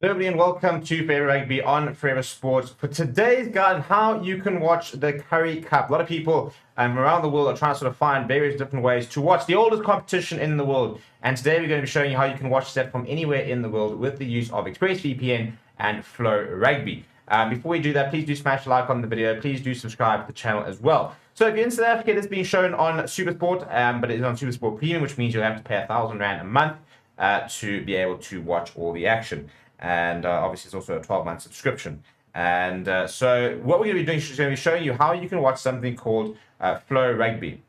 Hello everybody and welcome to Forever Rugby on Forever Sports. For today's guide on how you can watch the Currie Cup. A lot of people around the world are trying to sort of find various different ways to watch the oldest competition in the world. And today we're going to be showing you how you can watch that from anywhere in the world with the use of ExpressVPN and Flow Rugby. Before we do that, please do smash a like on the video. Please do subscribe to the channel as well. So if you're in South Africa, it's being shown on Supersport, but it is on Supersport Premium, which means you'll have to pay R1,000 a month to be able to watch all the action. And obviously it's also a 12-month subscription. And so what we're going to be doing is going to be showing you how you can watch something called Flow Rugby,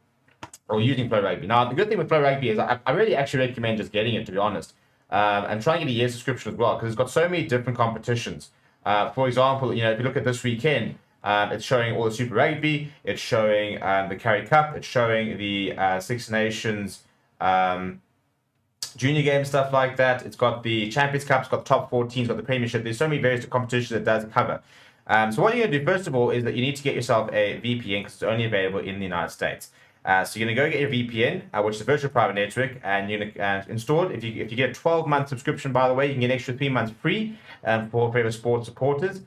or using Flow Rugby. Now, the good thing with Flow Rugby is I really actually recommend just getting it, to be honest, and trying to get a year subscription as well, because it's got so many different competitions. For example, if you look at this weekend, it's showing all the Super Rugby, it's showing the Currie Cup, it's showing the Six Nations junior game, stuff like that. It's got the Champions Cup, it's got the top 14, it's got the Premiership. There's so many various competitions it does cover. So what you're going to do, first of all, is that you need to get yourself a VPN, because it's only available in the United States. So you're going to go get your VPN, which is a virtual private network, and you're going to install it. If you get a 12-month subscription, by the way, you can get an extra 3 months free for Forever Sports supporters.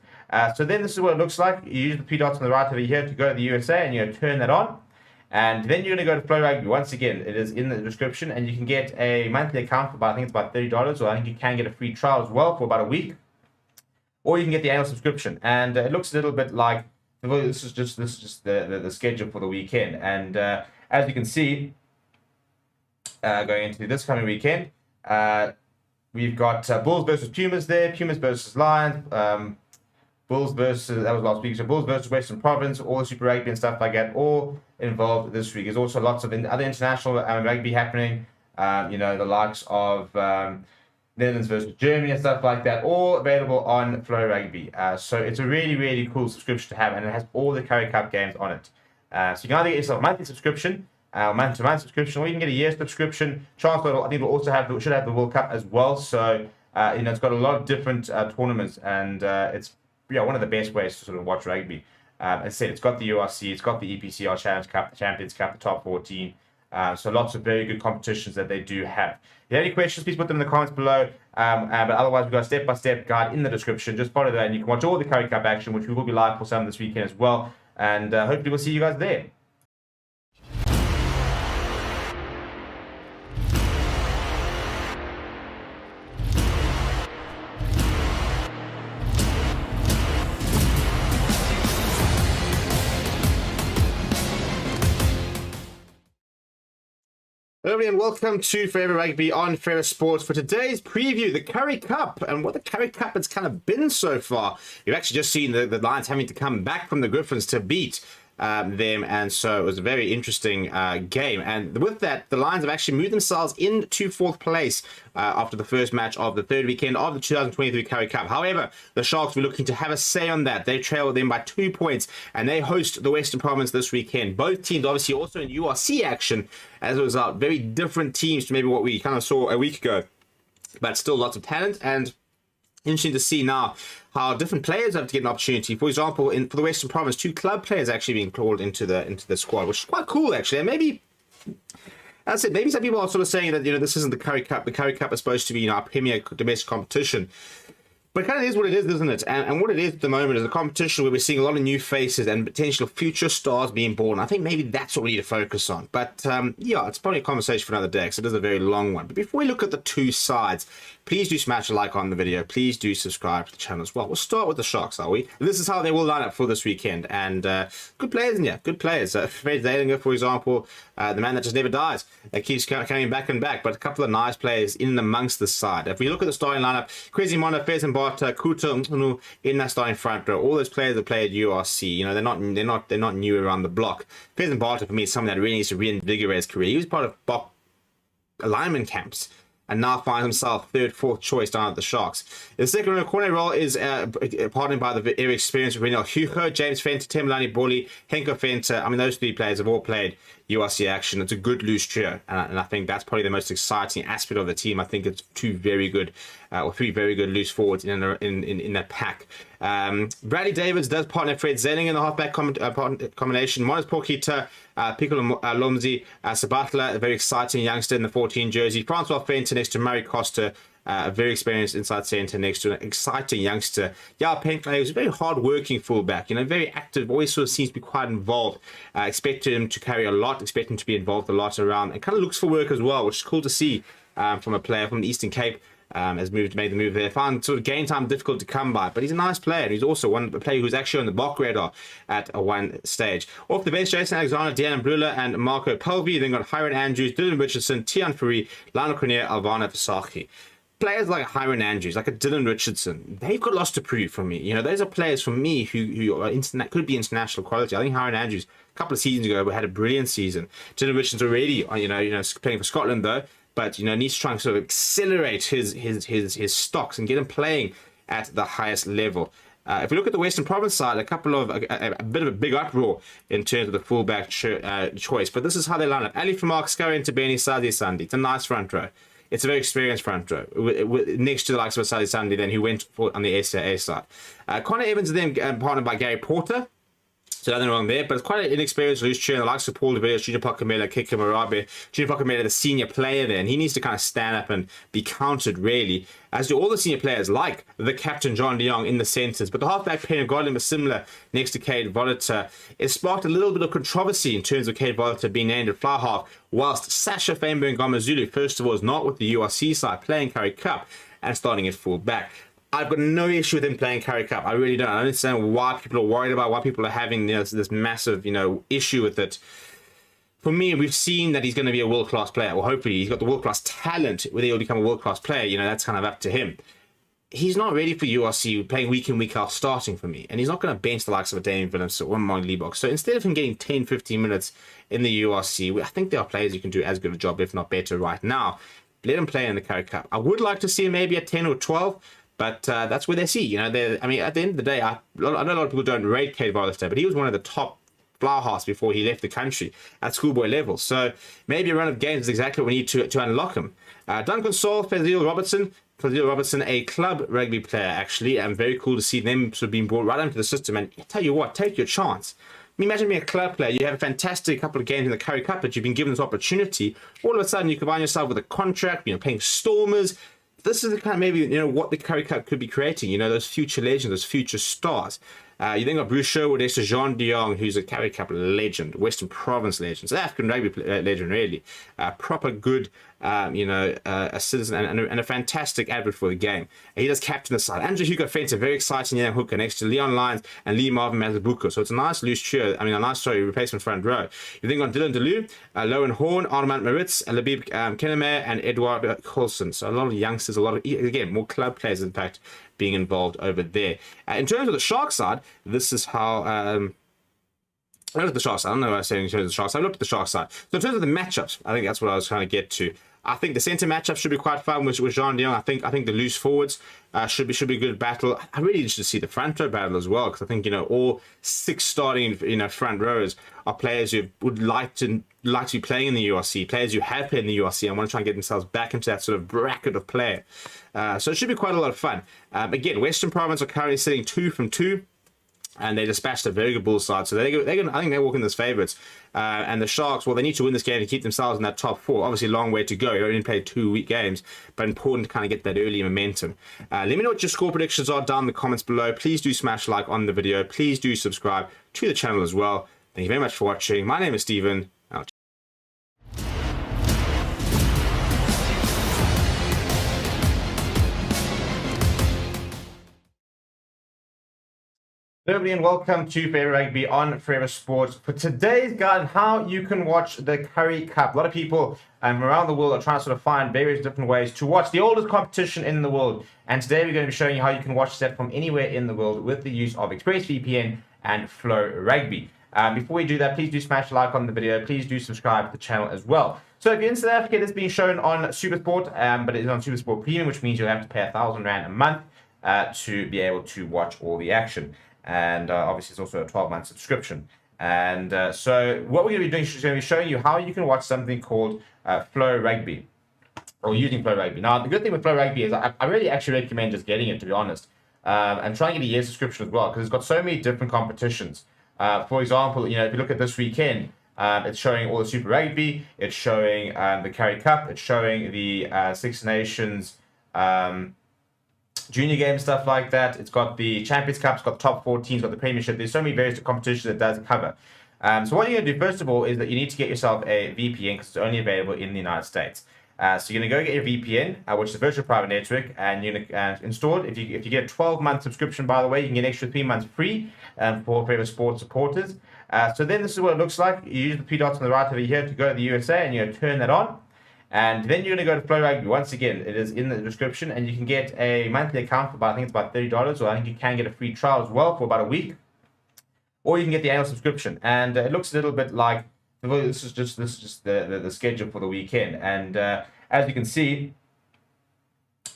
So then this is what it looks like. You use the 3 dots on the right over here to go to the USA, and you're going to turn that on. And then you're going to go to Flow Rugby. Once again, it is in the description, and you can get a monthly account for about, I think it's about $30, or I think you can get a free trial as well for about a week, or you can get the annual subscription. And it looks a little bit like, well, this is just the schedule for the weekend. And as you can see, going into this coming weekend, we've got Bulls versus Pumas there, Pumas versus Lions. Bulls versus, that was last week, so Bulls versus Western Province, all the Super Rugby and stuff like that, all involved this week. There's also lots of other international rugby happening, the likes of Netherlands versus Germany and stuff like that, all available on Flow Rugby. So it's a really, really cool subscription to have, and it has all the Currie Cup games on it. So you can either get yourself a monthly subscription, month-to-month subscription, or you can get a year subscription. Chances are, I think it'll also should have the World Cup as well. So it's got a lot of different tournaments, and it's one of the best ways to sort of watch rugby. As I said, it's got the URC, it's got the EPCR Challenge Cup, the Champions Cup, the top 14. So lots of very good competitions that they do have. If you have any questions, please put them in the comments below. But otherwise, we've got a step-by-step guide in the description. Just follow that, and you can watch all the Currie Cup action, which we will be live for some this weekend as well. And hopefully we'll see you guys there. Hello everybody and welcome to Forever Rugby on Forever Sports. For today's preview, the Currie Cup, and what the Currie Cup has kind of been so far. You've actually just seen the Lions having to come back from the Griffins to beat them, and so it was a very interesting game. And with that, the Lions have actually moved themselves into 4th place after the first match of the 3rd weekend of the 2023 Currie Cup. However, the Sharks were looking to have a say on that. They trailed them by 2 points, and they host the Western Province this weekend. Both teams obviously also in URC action, as a result. Very different teams to maybe what we kind of saw a week ago, but still lots of talent, and interesting to see now how different players have to get an opportunity. For example, for the Western Province, 2 club players actually being called into the squad, which is quite cool actually. And maybe, as I said, maybe some people are sort of saying that this isn't the Currie Cup. The Currie Cup is supposed to be our premier domestic competition. But it kind of is what it is, isn't it? And what it is at the moment is a competition where we're seeing a lot of new faces and potential future stars being born. I think maybe that's what we need to focus on. But yeah, it's probably a conversation for another day, because it is a very long one. But before we look at the two sides, please do smash a like on the video. Please do subscribe to the channel as well. We'll start with the Sharks, are we? This is how they will line up for this weekend. And good players in here, good players. Fred Zalinger, for example, the man that just never dies. Keeps coming back and back. But a couple of nice players in and amongst the side. If we look at the starting lineup, Quezimana, Fezenbata, Kuta in that starting front row. All those players that play at URC, they're not new around the block. Fezenbata, for me, is someone that really needs to reinvigorate his career. He was part of Bok alignment camps, and now finds himself 3rd, 4th choice down at the Sharks. The second row corner role is partnered by the very experienced Renel Hugo, James Fenter, Temlani Bolly, Henko Fenter. I mean, those 3 players have all played URC action. It's a good loose trio, and I think that's probably the most exciting aspect of the team. I think it's 2 very good, or 3 very good loose forwards in that pack. Bradley Davids does partner Fred Zelling in the halfback combination. Monas Porkita, Piccolo Lomzi, Sabatla, a very exciting youngster in the 14 jersey. Francois Fenton next to Murray Costa, a very experienced inside centre next to an exciting youngster. Yeah, Penkley was a very hard-working fullback, very active, always sort of seems to be quite involved. Expected him to carry a lot, expect him to be involved a lot around, and kind of looks for work as well, which is cool to see from a player from the Eastern Cape. Has made the move there. Found sort of game time difficult to come by, but he's a nice player. And he's also a player who's actually on the block radar at one stage. Off the bench, Jason Alexander, Dejan Brula, and Marco Pelvi. Then got Hiron Andrews, Dylan Richardson, Tian Fourie, Lionel Cornier, Alvana Fasaki. Players like Hiron Andrews, like a Dylan Richardson, they've got lots to prove for me. Those are players for me who are could be international quality. I think Hiron Andrews, a couple of seasons ago, had a brilliant season. Dylan Richardson's already, playing for Scotland though. But needs to try and sort of accelerate his stocks and get him playing at the highest level. If we look at the Western Province side, a bit of a big uproar in terms of the fullback choice. But this is how they line up: Ali Famark, Scurry, Tabeni, Sadia Sandi. It's a nice front row. It's a very experienced front row, next to the likes of Sadia Sandi, then who went for on the SAA side. Connor Evans is then partnered by Gary Porter. So nothing wrong there, but it's quite an inexperienced loose chair. The likes of Paul de Villiers, Junior Pakamela, Kika Marabe. Junior Pakamela, the senior player there, and he needs to kind of stand up and be counted, really, as do all the senior players, like the captain, John de Jong, in the centres. But the halfback pair of Godwin similar next to Cade Voliter. It sparked a little bit of controversy in terms of Cade Voliter being named at fly half, whilst Sasha Fainberg Ngomazulu, first of all, is not with the URC side, playing Currie Cup and starting at full back. I've got no issue with him playing Currie Cup. I really don't. I don't understand why people are worried about, why people are having this massive, issue with it. For me, we've seen that he's going to be a world-class player. Well, hopefully he's got the world-class talent. Whether he'll become a world-class player, that's kind of up to him. He's not ready for URC, playing week in, week out, starting for me. And he's not going to bench the likes of a Damien Williams or Mark Leibach. So instead of him getting 10, 15 minutes in the URC, I think there are players who can do as good a job, if not better, right now. Let him play in the Currie Cup. I would like to see him maybe at 10 or 12. But that's where they see, at the end of the day, I know a lot of people don't rate Cade Voliter, but he was one of the top flower halves before he left the country at schoolboy level. So maybe a run of games is exactly what we need to unlock him. Duncan Saul, Fazil Robertson, a club rugby player, actually, and very cool to see them sort of being brought right into the system. And I tell you what, take your chance. Imagine being a club player, you have a fantastic couple of games in the Currie Cup, but you've been given this opportunity. All of a sudden, you combine yourself with a contract, playing Stormers. This is the kind of maybe, what the Currie Cup could be creating, those future legends, those future stars. You then got Bruce Sherwood next to Jean de Jong, who's a Currie Cup legend, Western Province legend, South African rugby legend, really. Proper good, a citizen and a fantastic advert for the game. And he does captain the side. Andrew Hugo Fence, a very exciting young hooker next to Leon Lyons and Lee Marvin Mazabuko. So it's a nice loose trio. A nice replacement front row. You then got Dylan DeLue, Lowen Horn, Armand Maritz, Labib Kennemer, and Edward Coulson. So a lot of youngsters, again, more club players, in fact, being involved over there. In terms of the Shark side, this is how... I looked at the Shark side. I don't know what I was saying in terms of the Shark side. I looked at the Shark side. So in terms of the matchups, I think that's what I was trying to get to. I think the centre matchup should be quite fun with Jean de Jong. I think the loose forwards should be a good battle. I really interested to see the front row battle as well, because I think all 6 starting front rows are players who would like to be playing in the URC, players who have played in the URC and want to try and get themselves back into that sort of bracket of player. So it should be quite a lot of fun. Again, Western Province are currently sitting 2 from 2. And they dispatched a very good Bulls side. So I think they're walking as favourites. And the Sharks, well, they need to win this game to keep themselves in that top 4. Obviously, a long way to go. They only played 2 week games, but important to kind of get that early momentum. Let me know what your score predictions are down in the comments below. Please do smash like on the video. Please do subscribe to the channel as well. Thank you very much for watching. My name is Stephen. Hello everybody and welcome to Forever Rugby on Forever Sports. For today's guide on how you can watch the Currie Cup. A lot of people around the world are trying to sort of find various different ways to watch the oldest competition in the world. And today we're going to be showing you how you can watch that from anywhere in the world with the use of ExpressVPN and Flow Rugby. Before we do that, please do smash a like on the video. Please do subscribe to the channel as well. So if you're in South Africa, it's being shown on Supersport, but it is on Supersport Premium, which means you'll have to pay R1,000 a month to be able to watch all the action. And obviously it's also a 12-month subscription. And so what we're going to be doing is going to be showing you how you can watch something called Flow Rugby, or using Flow Rugby. Now, the good thing with Flow Rugby is I really actually recommend just getting it, to be honest, and trying to get a year subscription as well, because it's got so many different competitions. For example, if you look at this weekend, it's showing all the Super Rugby, it's showing the Currie Cup, it's showing the Six Nations junior games, stuff like that. It's got the Champions Cup, it's got the top 14, it's got the Premiership. There's so many various competitions it does cover. So what you're going to do, first of all, is that you need to get yourself a VPN because it's only available in the United States. So you're going to go get your VPN, which is a virtual private network, and you're going to install it. If you get a 12-month subscription, by the way, you can get an extra 3 months free for favorite sports supporters. So then this is what it looks like. You use the three dots on the right over here to go to the USA, and you're going to turn that on. And then you're going to go to Flow Rugby. Once again, it is in the description, and you can get a monthly account for about, I think it's about $30, or I think you can get a free trial as well for about a week. Or you can get the annual subscription, and it looks a little bit like, well, this is just the schedule for the weekend. And as you can see,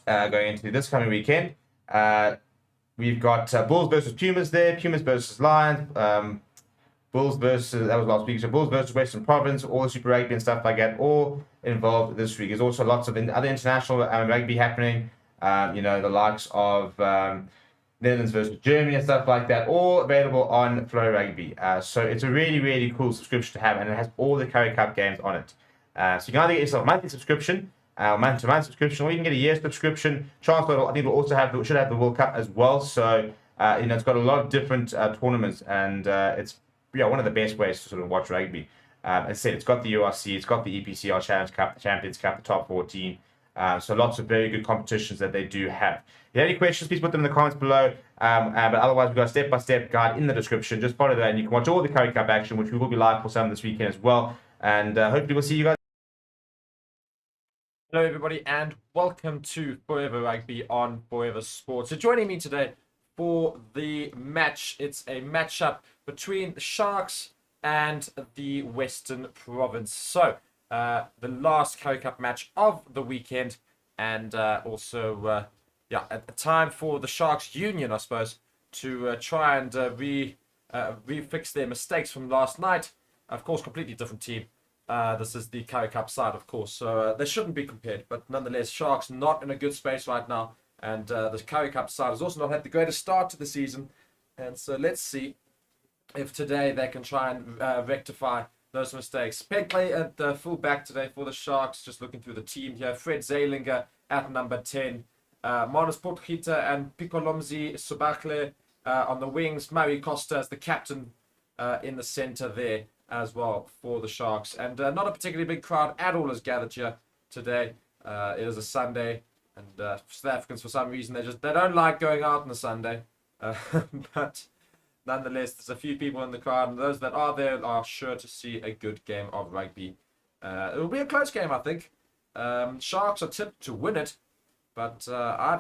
going into this coming weekend, we've got Bulls versus Pumas there, Pumas versus Lions, Bulls versus, that was last week, so Bulls versus Western Province, all the Super Rugby and stuff like that, all involved this week. There's also lots of other international rugby happening, the likes of Netherlands versus Germany and stuff like that, all available on Flow Rugby. So it's a really, really cool subscription to have, and it has all the Currie Cup games on it. So you can either get yourself a monthly subscription, month-to-month subscription, or you can get a year subscription. Transport, I think, will also should have the World Cup as well. So it's got a lot of different tournaments, and it's one of the best ways to sort of watch rugby. As I said, it's got the URC, it's got the EPCR Challenge Cup, the Champions Cup, the top 14. So lots of very good competitions that they do have. If you have any questions, please put them in the comments below. But otherwise, we've got a step-by-step guide in the description. Just follow that, and you can watch all the Currie Cup action, which we will be live for some this weekend as well. And hopefully we'll see you guys. Hello everybody, and welcome to Forever Rugby on Forever Sports. So joining me today for the match, it's a matchup between the Sharks and the Western Province. So the last Currie Cup match of the weekend, and also a time for the Sharks Union, I suppose, to try and refix their mistakes from last night. Of course, completely different team. This is the Currie Cup side, of course, so they shouldn't be compared. But nonetheless, Sharks not in a good space right now, and the Currie Cup side has also not had the greatest start to the season. And so let's see if today they can try and rectify those mistakes. Penkley at the full back today for the Sharks, just looking through the team here. Fred Zeilinger at number 10. Manus Potgieter and Piccolomzi Subakle on the wings. Murray Costa as the captain in the centre there as well for the Sharks. And not a particularly big crowd at all has gathered here today. It is a Sunday, and South Africans, for some reason, they don't like going out on a Sunday. But nonetheless, there's a few people in the crowd, and those that are there are sure to see a good game of rugby. It will be a close game, I think. Sharks are tipped to win it, but I've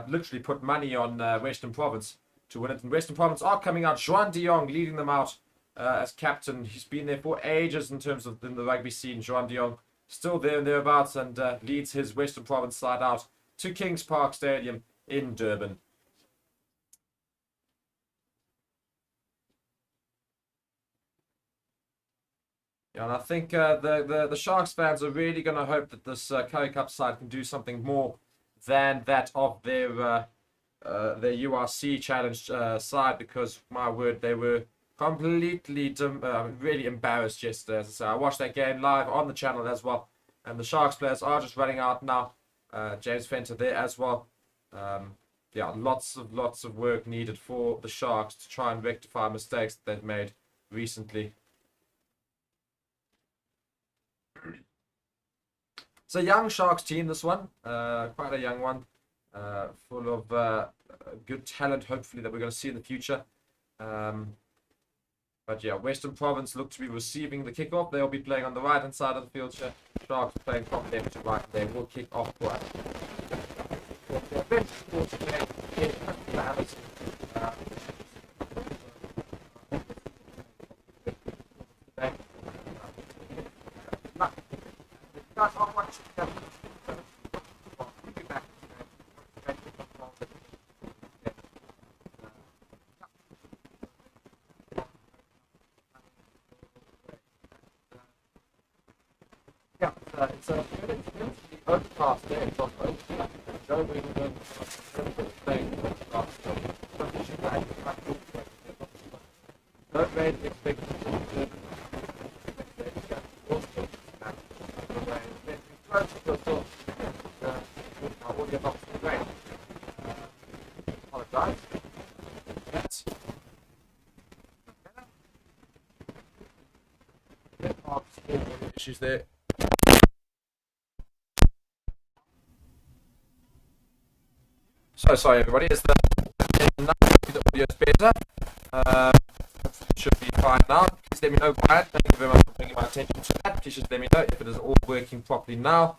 literally put money on Western Province to win it. And Western Province are coming out. Juan de Jong leading them out as captain. He's been there for ages in terms of in the rugby scene. Juan de Jong still there and thereabouts, and leads his Western Province side out to Kings Park Stadium in Durban. And I think the Sharks fans are really going to hope that this Currie Cup side can do something more than that of their URC challenge side, because, my word, they were completely really embarrassed yesterday. As I say, I watched that game live on the channel as well, and the Sharks players are just running out now. James Fenter there as well. Lots of work needed for the Sharks to try and rectify mistakes that they've made recently. It's a young Sharks team, this one. Quite a young one. Full of good talent, hopefully, that we're going to see in the future. But yeah, Western Province look to be receiving the kickoff. They'll be playing on the right-hand side of the field here. Sharks playing from left to right. They will kick off for us. It's a overcast day. It's on Joe Wigan playing don't really expect to issues there. So sorry, everybody. Is the audio is better? Should be fine now. Please let me know, Brian. Thank you very much for bringing my attention to that. Please just let me know if it is all working properly now.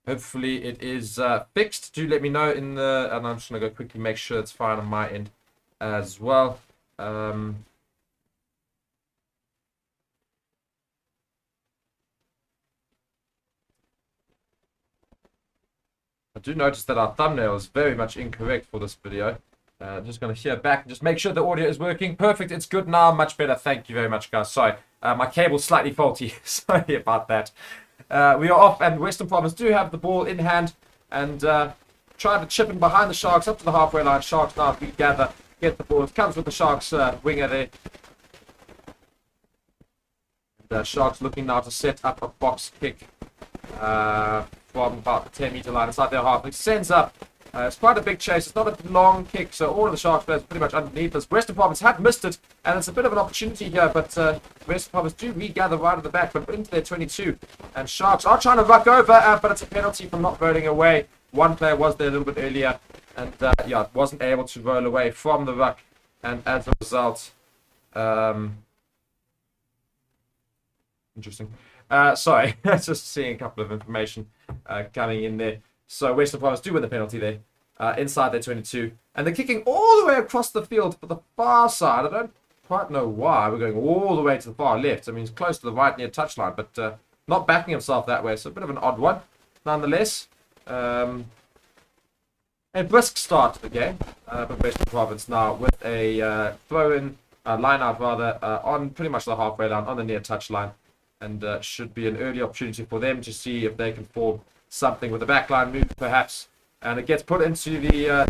Hopefully it is fixed. Do let me know in the... And I'm just going to go quickly make sure it's fine on my end as well. I do notice that our thumbnail is very much incorrect for this video. I'm just going to hear back and just make sure the audio is working. Perfect. It's good now. Much better. Thank you very much, guys. Sorry. My cable's slightly faulty. Sorry about that. We are off, and Western Province do have the ball in hand and try to chip in behind the Sharks up to the halfway line. Sharks now regather, get the ball. It comes with the Sharks winger there. And Sharks looking now to set up a box kick from about the 10-meter line inside their half. It sends up. It's quite a big chase. It's not a long kick, so all of the Sharks players are pretty much underneath us. Western Province had missed it, and it's a bit of an opportunity here, but Western Province do regather right at the back, but into their 22. And Sharks are trying to ruck over, but it's a penalty for not rolling away. One player was there a little bit earlier, and wasn't able to roll away from the ruck, and as a result, interesting. Sorry, just seeing a couple of information coming in there. So Western Province do win the penalty there, inside their 22. And they're kicking all the way across the field for the far side. I don't quite know why we're going all the way to the far left. I mean, it's close to the right near touchline, but not backing himself that way. So a bit of an odd one, nonetheless. A brisk start to the game for Western Province now with a throw-in, line-out rather, on pretty much the halfway line, on the near touchline. And should be an early opportunity for them to see if they can form something with a backline move, perhaps. And it gets put into the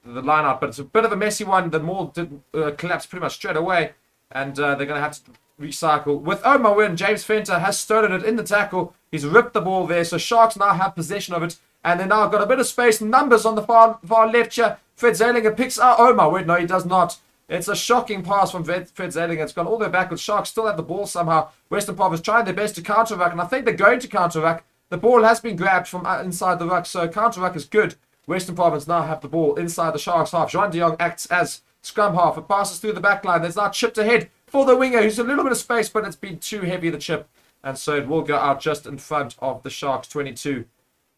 line-out, but it's a bit of a messy one. The maul did collapse pretty much straight away, and they're going to have to recycle. With, oh my word, James Fenter has stolen it in the tackle. He's ripped the ball there, so Sharks now have possession of it, and they now got a bit of space. Numbers on the far left here. Fred Zalinger picks up. Oh my word, no, he does not. It's a shocking pass from Fred Zalinger. It's gone all the way backwards. Sharks still have the ball somehow. Western Province trying their best to counter-ruck, and I think they're going to counter-ruck. The ball has been grabbed from inside the ruck, so counter-ruck is good. Western Province now have the ball inside the Sharks half. Jean de Jong acts as scrum half. It passes through the back line. There's now chipped ahead for the winger, who's a little bit of space, but it's been too heavy, the chip. And so it will go out just in front of the Sharks 22.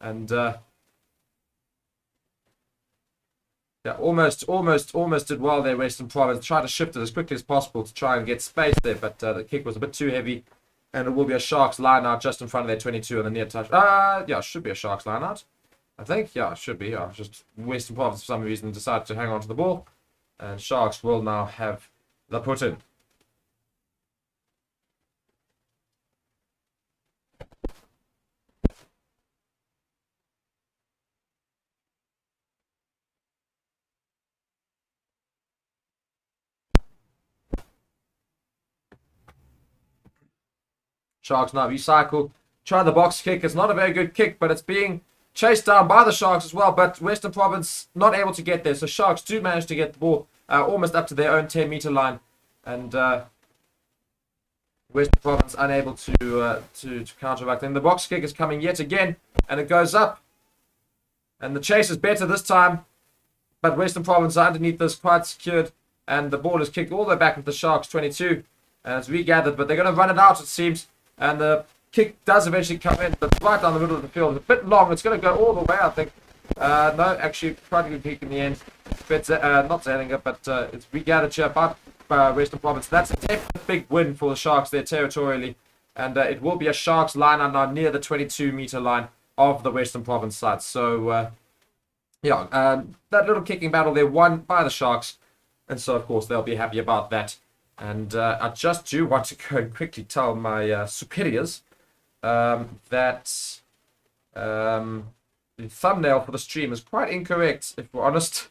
And almost did well there, Western Province. Tried to shift it as quickly as possible to try and get space there, but the kick was a bit too heavy. And it will be a Sharks line out just in front of their 22 on the near touch. Yeah, it should be a Sharks line out. I think. Yeah, it should be. Yeah, just Western Province for some reason decided to hang on to the ball. And Sharks will now have the put in. Sharks now recycle. Try the box kick. It's not a very good kick, but it's being chased down by the Sharks as well. But Western Province not able to get there. So Sharks do manage to get the ball almost up to their own 10-meter line. And Western Province unable to counteract. Then the box kick is coming yet again. And it goes up. And the chase is better this time. But Western Province are underneath this, quite secured. And the ball is kicked all the way back into the Sharks 22. And it's regathered. But they're going to run it out, it seems. And the kick does eventually come in, but right down the middle of the field. It's a bit long. It's going to go all the way, I think. No, actually, quite a good kick in the end. But, not Zalinger, but it's regathered here by Western Province. That's a definite big win for the Sharks there territorially. And it will be a Sharks line out now near the 22-meter line of the Western Province side. So, that little kicking battle there won by the Sharks. And so, of course, they'll be happy about that. And I just do want to go and quickly tell my superiors that the thumbnail for the stream is quite incorrect, if we're honest.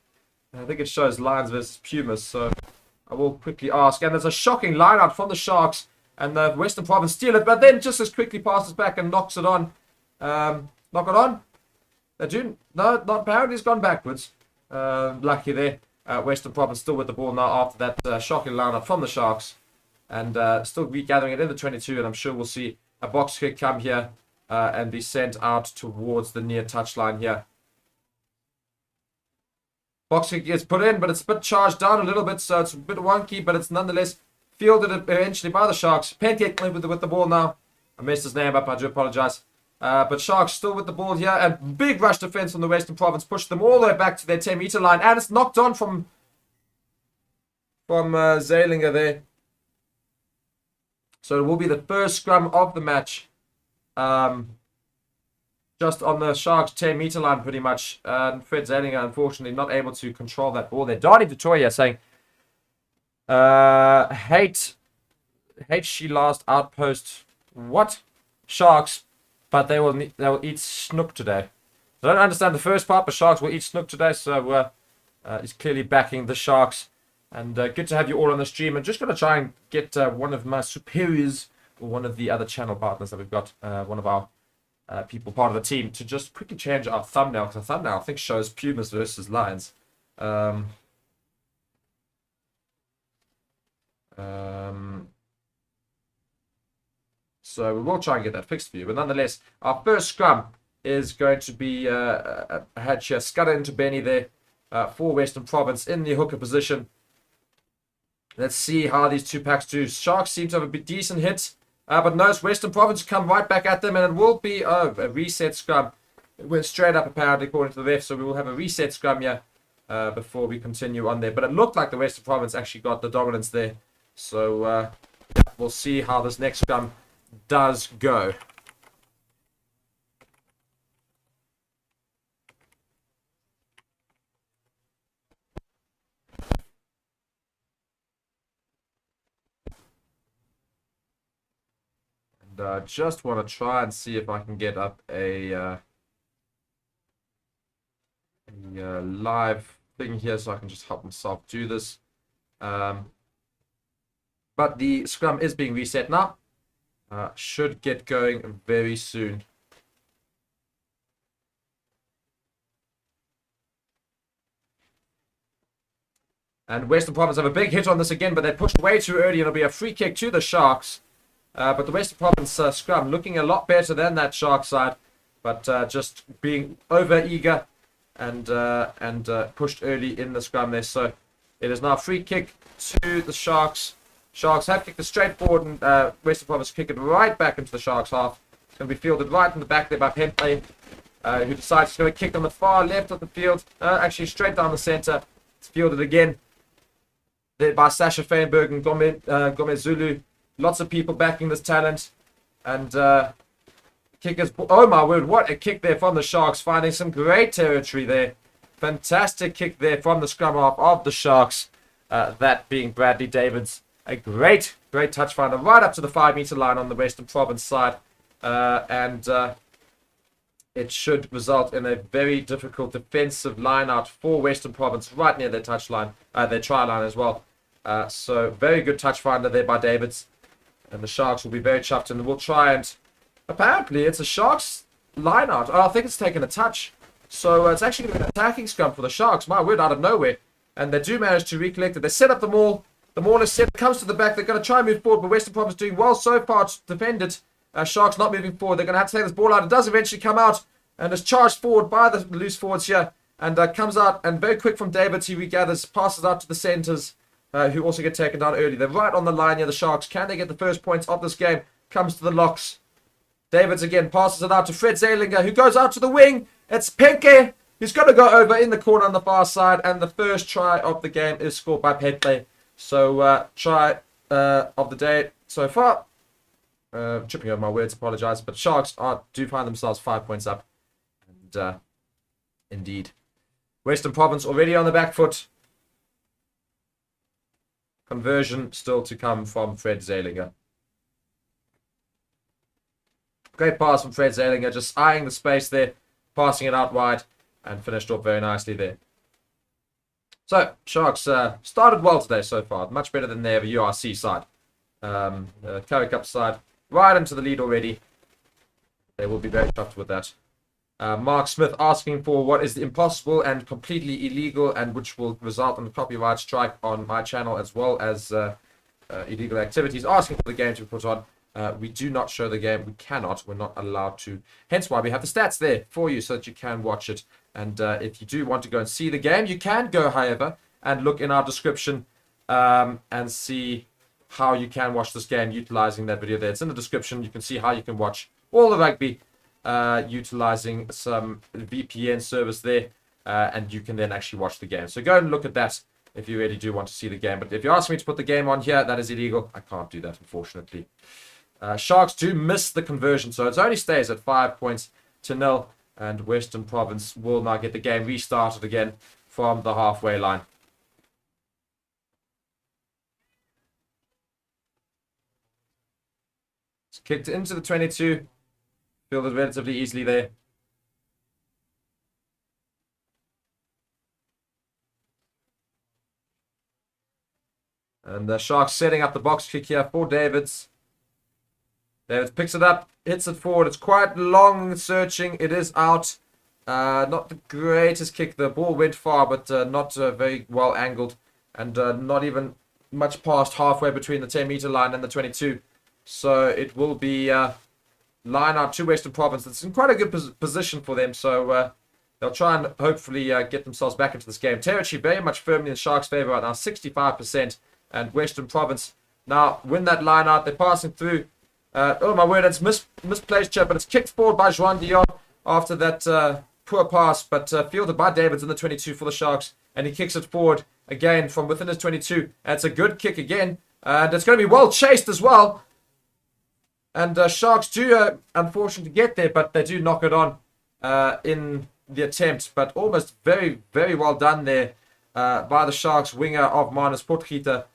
I think it shows Lions versus Pumas, so I will quickly ask. And there's a shocking line out from the Sharks, and the Western Province steal it, but then just as quickly passes back and knocks it on. Knock it on? They do? No, not apparently. It's gone backwards. Lucky there. Western Province still with the ball now after that shocking line out from the Sharks. and still regathering it in the 22, and I'm sure we'll see a box kick come here and be sent out towards the near touchline here. Box kick gets put in, but it's a bit charged down a little bit, so it's a bit wonky, but it's nonetheless fielded eventually by the Sharks. Pancake with the ball now. I messed his name up, I do apologize. But Sharks still with the ball here, and big rush defense from the Western Province pushed them all the way back to their 10-meter line, and it's knocked on from Zeilinger there. So it will be the first scrum of the match. Just on the Sharks 10-meter line pretty much. Fred Zeilinger unfortunately not able to control that ball there. Donnie Victoria saying, hate she last outpost. What? Sharks, but they will eat snook today. I don't understand the first part, but Sharks will eat snook today, so he's clearly backing the Sharks. And good to have you all on the stream. I'm just going to try and get one of my superiors, or one of the other channel partners that we've got, one of our people part of the team, to just quickly change our thumbnail, because our thumbnail I think shows Pumas versus Lions. So we will try and get that fixed for you. But nonetheless, our first scrum is going to be had here Scudder into Benny there for Western Province in the hooker position. Let's see how these two packs do. Sharks seem to have a bit decent hit. But notice Western Province come right back at them, and it will be a reset scrum. It went straight up apparently according to the ref, so we will have a reset scrum here before we continue on there. But it looked like the Western Province actually got the dominance there. So yeah, we'll see how this next scrum does go. And just want to try and see if I can get up a live thing here so I can just help myself do this. But the scrum is being reset now. Should get going very soon. And Western Province have a big hit on this again, but they pushed way too early. It'll be a free kick to the Sharks. But the Western Province scrum looking a lot better than that Shark side, but just being over eager and pushed early in the scrum there. So it is now a free kick to the Sharks. Sharks have kicked it straight forward, and Western Province kick it right back into the Sharks half. It's going to be fielded right in the back there by Pentley, who decides he's going to kick on the far left of the field, actually straight down the center. It's fielded again there by Sasha Feinberg and Gomez Zulu. Lots of people backing this talent. And kickers, oh my word, what a kick there from the Sharks, finding some great territory there. Fantastic kick there from the scrum half of the Sharks, that being Bradley Davids. A great touch finder right up to the 5-meter line on the Western Province side. And it should result in a very difficult defensive line out for Western Province right near their touch line, their try line as well. So very good touch finder there by Davids. And the Sharks will be very chuffed, and we'll try and... Apparently, it's a Sharks line out. Oh, I think it's taken a touch. So it's actually an attacking scrum for the Sharks. My word, out of nowhere. And they do manage to recollect it. They set up the maul. The maul is set, comes to the back. They're going to try and move forward, but Western Province doing well so far to defend it. Sharks not moving forward. They're going to have to take this ball out. It does eventually come out, and is charged forward by the loose forwards here. And comes out, and very quick from Davids. He regathers, passes out to the centres, who also get taken down early. They're right on the line here, the Sharks. Can they get the first points of this game? Comes to the locks. Davids again passes it out to Fred Zeilinger, who goes out to the wing. It's Penke, who's going to go over in the corner on the far side, and the first try of the game is scored by Penke. So, try of the day so far. Tripping over my words, apologise. But Sharks do find themselves 5 points up. And indeed, Western Province already on the back foot. Conversion still to come from Fred Zeilinger. Great pass from Fred Zeilinger, just eyeing the space there, passing it out wide, and finished off very nicely there. So, Sharks started well today so far, much better than their URC side. Currie Cup side, right into the lead already. They will be very chuffed with that. Mark Smith asking for what is impossible and completely illegal, and which will result in a copyright strike on my channel, as well as illegal activities, asking for the game to be put on. We do not show the game. We cannot. We're not allowed to. Hence why we have the stats there for you so that you can watch it. And if you do want to go and see the game, you can go, however, and look in our description and see how you can watch this game utilizing that video there. It's in the description. You can see how you can watch all the rugby utilizing some VPN service there. And you can then actually watch the game. So go and look at that if you really do want to see the game. But if you ask me to put the game on here, that is illegal. I can't do that, unfortunately. Sharks do miss the conversion, so it only stays at 5 points to 0. And Western Province will now get the game restarted again from the halfway line. It's kicked into the 22. Fielded relatively easily there. And the Sharks setting up the box kick here for Davids. Davids picks it up, hits it forward. It's quite long searching. It is out. Not the greatest kick. The ball went far, but not very well angled. And not even much past halfway between the 10-meter line and the 22. So it will be line out to Western Province. It's in quite a good position for them. So they'll try and hopefully get themselves back into this game. Territory very much firmly in the Sharks' favor right now, 65%. And Western Province now win that line out. They're passing through. Oh my word, it's misplaced chip, but it's kicked forward by Juan Dion after that poor pass, but fielded by Davids in the 22 for the Sharks. And he kicks it forward again from within his 22. And it's a good kick again. And it's going to be well chased as well. And Sharks do unfortunately get there, but they do knock it on in the attempt. But almost very, very well done there by the Sharks winger of Manus Potgieter.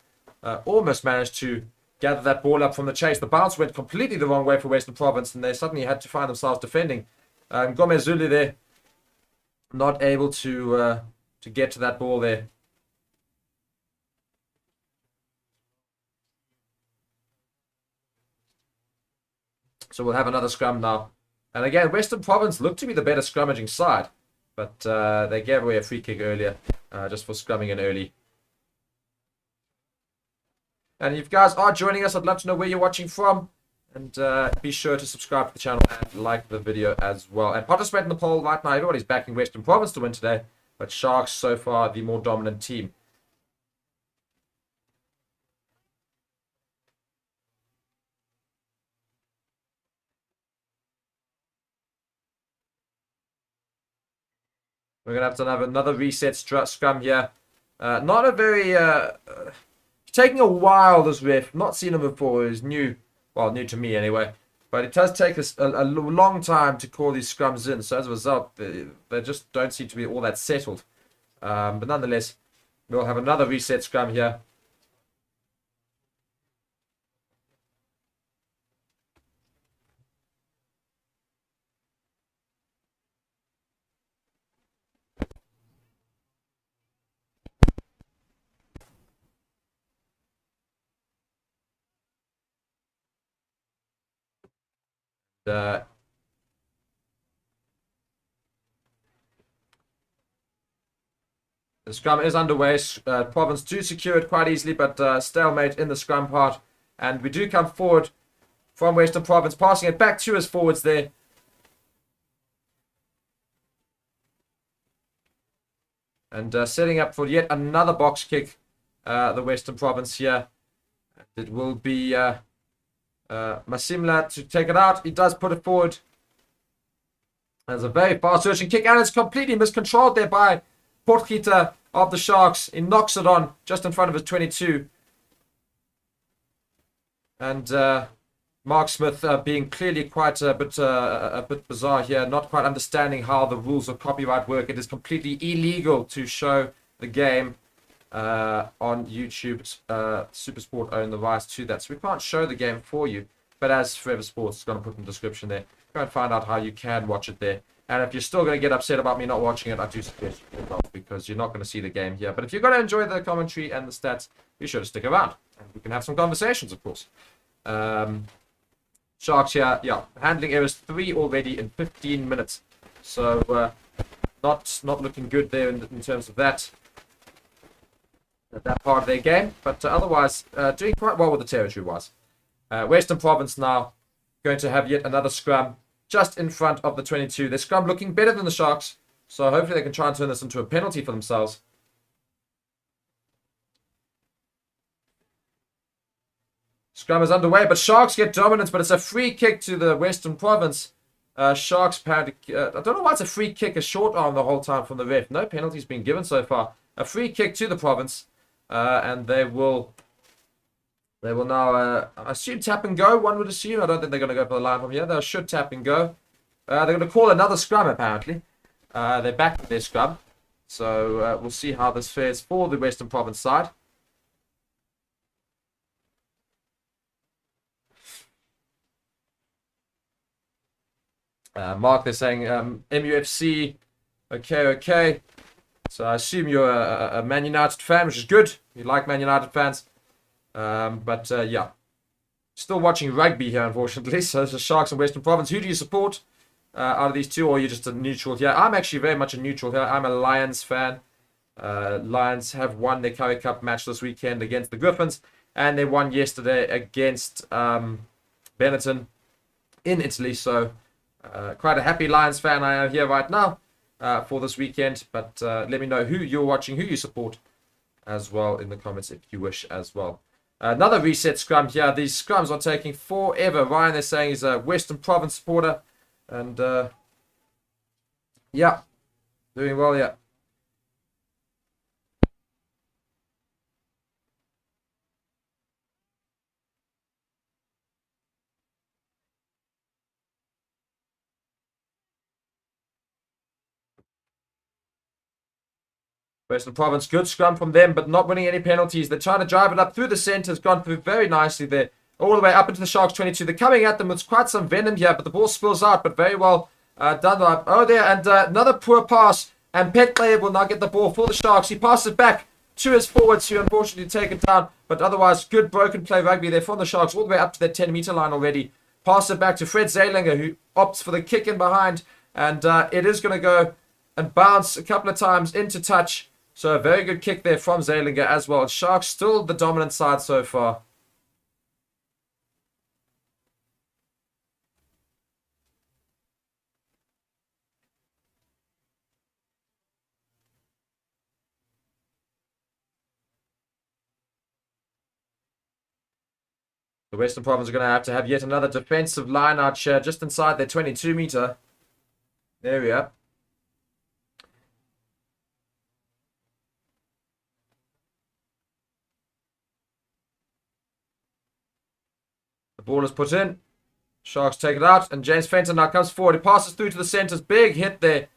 Almost managed to gather that ball up from the chase. The bounce went completely the wrong way for Western Province, and they suddenly had to find themselves defending. Gomez Zulu there, not able to get to that ball there. So we'll have another scrum now. And again, Western Province looked to be the better scrummaging side, but they gave away a free kick earlier just for scrumming in early. And if you guys are joining us, I'd love to know where you're watching from. And be sure to subscribe to the channel and like the video as well. And participate in the poll right now. Everybody's backing Western Province to win today. But Sharks, so far, the more dominant team. We're going to have another reset scrum here. Not a very... taking a while, this ref. Not seen him before. He's new. Well, new to me anyway. But it does take us a long time to call these scrums in. So as a result, they just don't seem to be all that settled. But nonetheless, we'll have another reset scrum here. The scrum is underway. Province do secure it quite easily, but stalemate in the scrum part. And we do come forward from Western Province, passing it back to his forwards there. And setting up for yet another box kick, the Western Province here. It will be Masimla to take it out. He does put it forward. There's a very fast searching kick, and it's completely miscontrolled there by Potgieter of the Sharks. He knocks it on just in front of his 22. And Mark Smith being clearly quite a bit bizarre here, not quite understanding how the rules of copyright work. It is completely illegal to show the game on YouTube. Supersport own the rights to that, so we can't show the game for you. But as Forever Sports is going to put in the description there, go and find out how you can watch it there. And if you're still going to get upset about me not watching it, I do suggest you turn it off, because you're not going to see the game here. But if you're going to enjoy the commentary and the stats, be sure to stick around, and we can have some conversations, of course. Sharks here, yeah, handling errors 3 already in 15 minutes. So not looking good there in terms of that. that part of their game. But otherwise, doing quite well with the territory-wise. Western Province now going to have yet another scrum just in front of the 22. Their scrum looking better than the Sharks, so hopefully they can try and turn this into a penalty for themselves. Scrum is underway, but Sharks get dominance, but it's a free kick to the Western Province. Sharks apparently, I don't know why it's a free kick, a short arm the whole time from the ref. No penalties been given so far. A free kick to the Province, and they will now, I assume, tap and go, one would assume. I don't think they're going to go for the line from here. They should tap and go. They're going to call another scrum, apparently. They're back with their scrum. So we'll see how this fares for the Western Province side. Mark, they're saying MUFC. Okay. So I assume you're a Man United fan, which is good. You like Man United fans. But yeah. Still watching rugby here, unfortunately. So it's the Sharks and Western Province. Who do you support out of these two, or are you just a neutral here? I'm actually very much a neutral here. I'm a Lions fan. Lions have won their Currie Cup match this weekend against the Griffins. And they won yesterday against Benetton in Italy. So quite a happy Lions fan I am here right now for this weekend. But let me know who you're watching, who you support as well in the comments if you wish as well. Another reset scrum here. These scrums are taking forever. Ryan, they're saying, is a Western Province supporter. And yeah, doing well, yeah. Western Province, good scrum from them, but not winning any penalties. They're trying to drive it up through the centre. It's gone through very nicely there. All the way up into the Sharks 22. They're coming at them with quite some venom here, but the ball spills out, but very well done. Oh, there, and another poor pass. And Petclair will now get the ball for the Sharks. He passes it back to his forwards, who unfortunately take it down. But otherwise, good broken play rugby there from the Sharks, all the way up to their 10-meter line already. Pass it back to Fred Zeilinger, who opts for the kick in behind. And it is going to go and bounce a couple of times into touch. So a very good kick there from Zeilinger as well. Sharks still the dominant side so far. The Western Province are going to have yet another defensive line out here just inside their 22-meter area. The ball is put in. Sharks take it out, and James Fenton now comes forward. He passes through to the centres. Big hit there.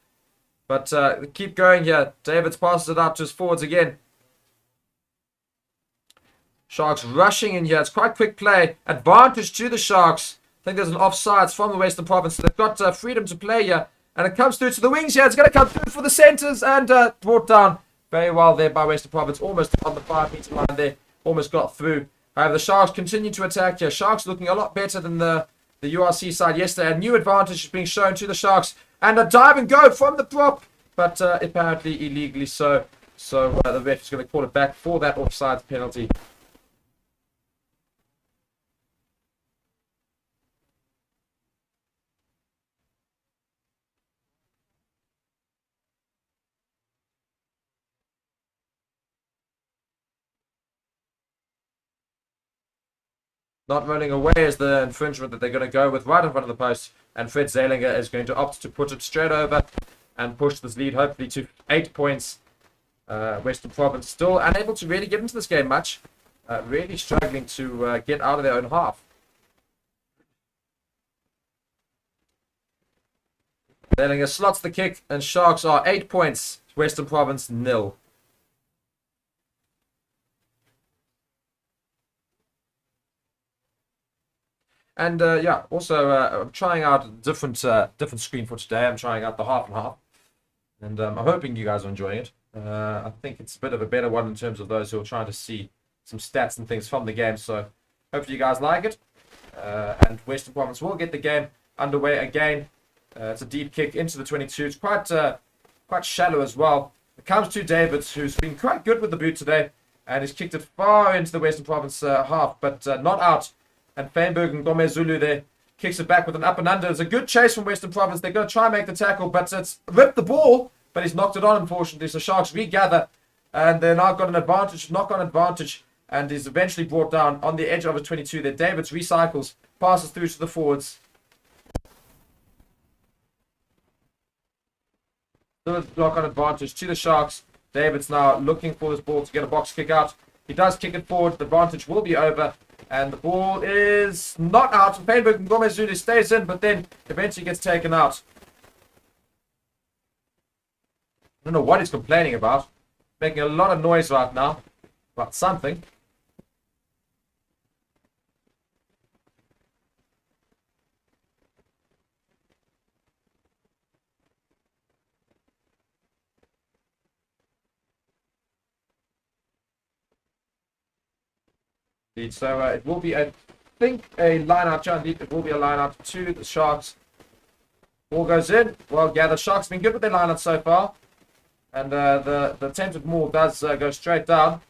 But keep going here. Davids passes it out to his forwards again. Sharks rushing in here. It's quite quick play. Advantage to the Sharks. I think there's an offsides from the Western Province. So they've got freedom to play here. And it comes through to the wings here. It's going to come through for the centres and brought down very well there by Western Province. Almost on the 5-meter line there. Almost got through. However, the Sharks continue to attack here. Sharks looking a lot better than the URC side yesterday. A new advantage is being shown to the Sharks. And a dive and go from the prop. But apparently illegally so. So the ref is going to call it back for that offside penalty. Not running away is the infringement that they're going to go with right in front of the post. And Fred Zeilinger is going to opt to put it straight over and push this lead hopefully to 8 points. Western Province still unable to really get into this game much. Really struggling to get out of their own half. Zeilinger slots the kick and Sharks are 8 points. Western Province 0. And yeah, also I'm trying out a different screen for today. I'm trying out the half and half, and I'm hoping you guys are enjoying it. I think it's a bit of a better one in terms of those who are trying to see some stats and things from the game. So hopefully you guys like it. And Western Province will get the game underway again. It's a deep kick into the 22. It's quite shallow as well. It comes to Davids, who's been quite good with the boot today. And he's kicked it far into the Western Province half, but not out. And Feinberg and Gomez Zulu there kicks it back with an up and under. It's a good chase from Western Province. They're going to try and make the tackle, but it's ripped the ball, but he's knocked it on, unfortunately. So Sharks regather, and they're now got an advantage, knock-on advantage, and is eventually brought down on the edge of a 22 there. Davids recycles, passes through to the forwards. Still knock-on advantage to the Sharks. Davids now looking for this ball to get a box kick out. He does kick it forward. The advantage will be over. And the ball is not out. Feinberg and Gomez Zulu stays in, but then eventually gets taken out. I don't know what he's complaining about. Making a lot of noise right now about something. So it will be, I think, a line-out. It will be a line-out to the Sharks. Ball goes in. Well gathered. Sharks been good with their line-out so far. And the attempted maul does go straight down.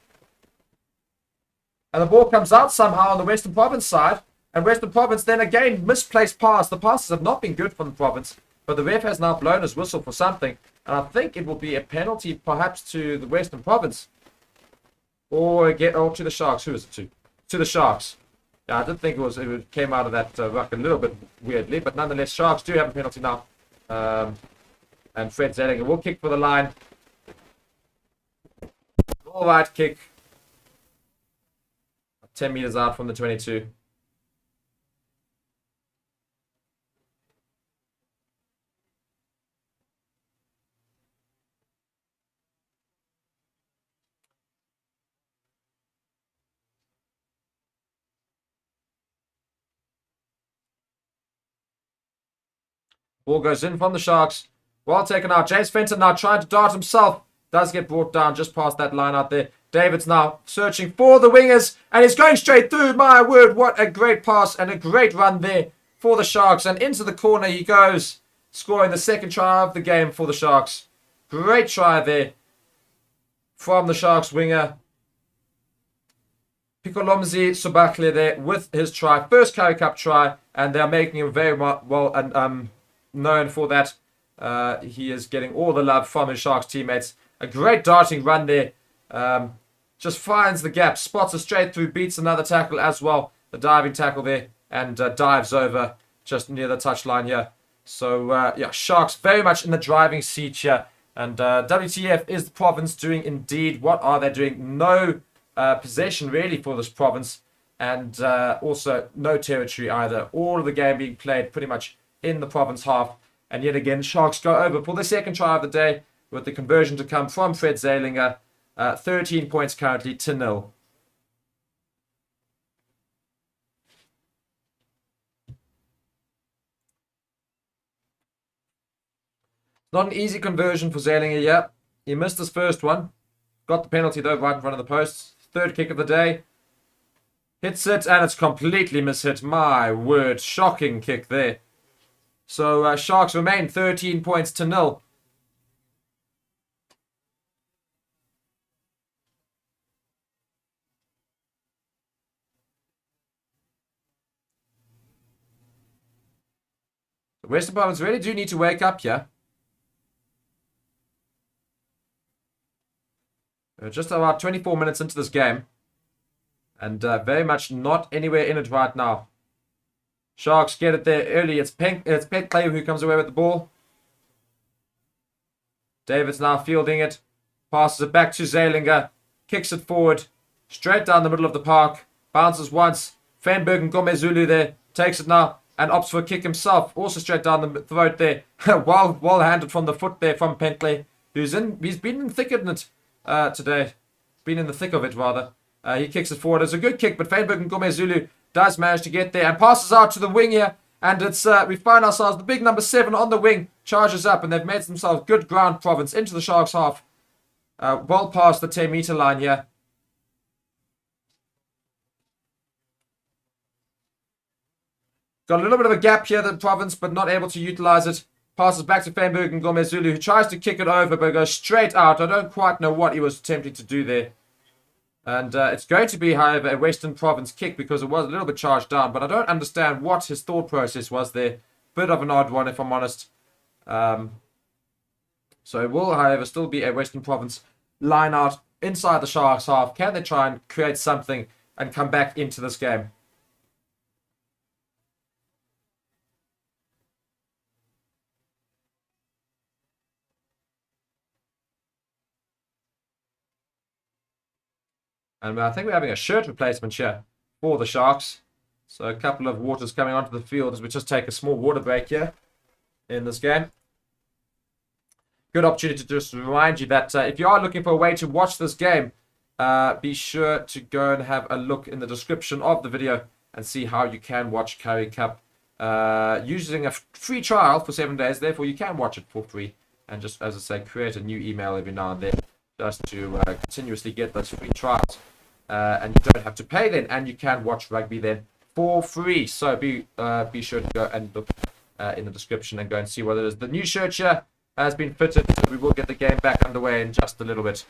And the ball comes out somehow on the Western Province side. And Western Province then again misplaced pass. The passes have not been good from the Province. But the ref has now blown his whistle for something. And I think it will be a penalty perhaps to the Western Province. Or to the Sharks. Who is it to? To the Sharks. Yeah, I did think it came out of that ruck a little bit weirdly, but nonetheless, Sharks do have a penalty now. And Fred Zellinger will kick for the line. All right, kick. 10 meters out from the 22. Ball goes in from the Sharks. Well taken out. James Fenton now trying to dart himself. Does get brought down just past that line out there. David's now searching for the wingers. And he's going straight through. My word, what a great pass and a great run there for the Sharks. And into the corner he goes. Scoring the second try of the game for the Sharks. Great try there from the Sharks winger. Pikolomzi Sobakle there with his try. First Currie Cup try. And they're making him very well and known for that. He is getting all the love from his Sharks teammates. A great darting run there. Just finds the gap, spots it straight through, beats another tackle as well. The diving tackle there, and dives over just near the touchline here. So, yeah, Sharks very much in the driving seat here. And WTF is the province doing indeed. What are they doing? No possession really for this province. And also no territory either. All of the game being played pretty much in the province half. And yet again, Sharks go over for the second try of the day with the conversion to come from Fred Zalinger. 13 points currently to 0. Not an easy conversion for Zalinger yet. He missed his first one. Got the penalty though right in front of the post. Third kick of the day. Hits it and it's completely mishit. My word, shocking kick there. So Sharks remain 13 points to 0. The Western Province really do need to wake up here. We're just about 24 minutes into this game. And very much not anywhere in it right now. Sharks get it there early. It's Penkley who comes away with the ball. David's now fielding it. Passes it back to Zalinger. Kicks it forward. Straight down the middle of the park. Bounces once. Feinberg and Gomez Zulu there. Takes it now. And opts for a kick himself. Also straight down the throat there. well handed from the foot there from Penkley. He's been in the thick of it today. Been in the thick of it rather. He kicks it forward. It's a good kick, but Feinberg and Gomez Zulu does manage to get there and passes out to the wing here. And it's we find ourselves the big number 7 on the wing charges up, and they've made themselves good ground province into the Sharks half. Well past the 10-meter line here. Got a little bit of a gap here, the province, but not able to utilize it. Passes back to Feinberg and Gomez Zulu, who tries to kick it over, but goes straight out. I don't quite know what he was attempting to do there. And it's going to be, however, a Western Province kick because it was a little bit charged down. But I don't understand what his thought process was there. Bit of an odd one, if I'm honest. So it will, however, still be a Western Province line out inside the Sharks half. Can they try and create something and come back into this game? And I think we're having a shirt replacement here for the Sharks. So a couple of waters coming onto the field as we just take a small water break here in this game. Good opportunity to just remind you that if you are looking for a way to watch this game, be sure to go and have a look in the description of the video and see how you can watch Currie Cup using a free trial for 7 days. Therefore, you can watch it for free and just, as I say, create a new email every now and then just to continuously get those free trials. And you don't have to pay then, and you can watch rugby then for free. So be sure to go and look in the description and go and see what it is. The new shirt here has been fitted, so we will get the game back underway in just a little bit.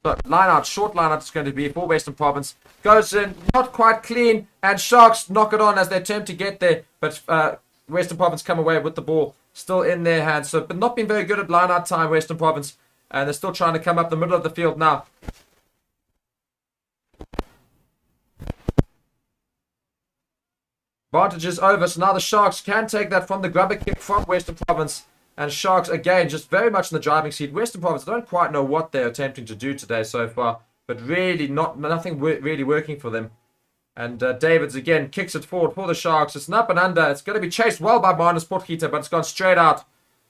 So line out, short line out is going to be for Western Province. Goes in, not quite clean, and Sharks knock it on as they attempt to get there. But Western Province come away with the ball still in their hands. So, but not been very good at line out time, Western Province. And they're still trying to come up the middle of the field now. Advantage is over, so now the Sharks can take that from the grubber kick from Western Province. And Sharks, again, just very much in the driving seat. Western Province, I don't quite know what they're attempting to do today so far. But really, nothing really working for them. And Davids, again, kicks it forward for the Sharks. It's an up and under. It's going to be chased well by Marnus Potgieter, but it's gone straight out.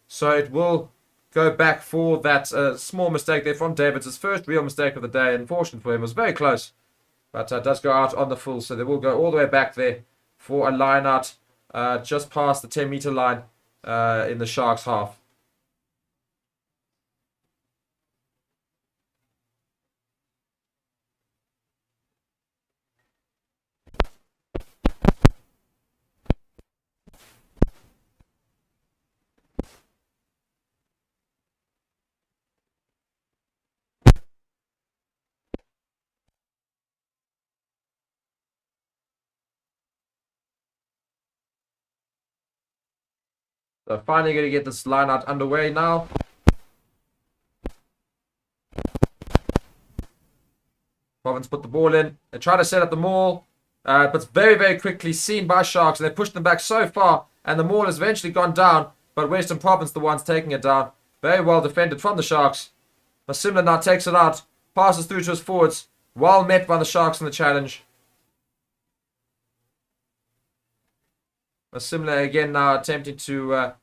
So it will go back for that small mistake there from Davids. His first real mistake of the day. Unfortunate for him. It was very close. But does go out on the full. So they will go all the way back there for a line out just past the 10-meter line. In the Sharks half. So finally going to get this line out underway now. Province put the ball in. They try to set up the maul. But it's very, very quickly seen by Sharks. And they pushed them back so far. And the maul has eventually gone down. But Western Province the ones taking it down. Very well defended from the Sharks. Masimla now takes it out. Passes through to his forwards. Well met by the Sharks in the challenge. Masimla again now attempting to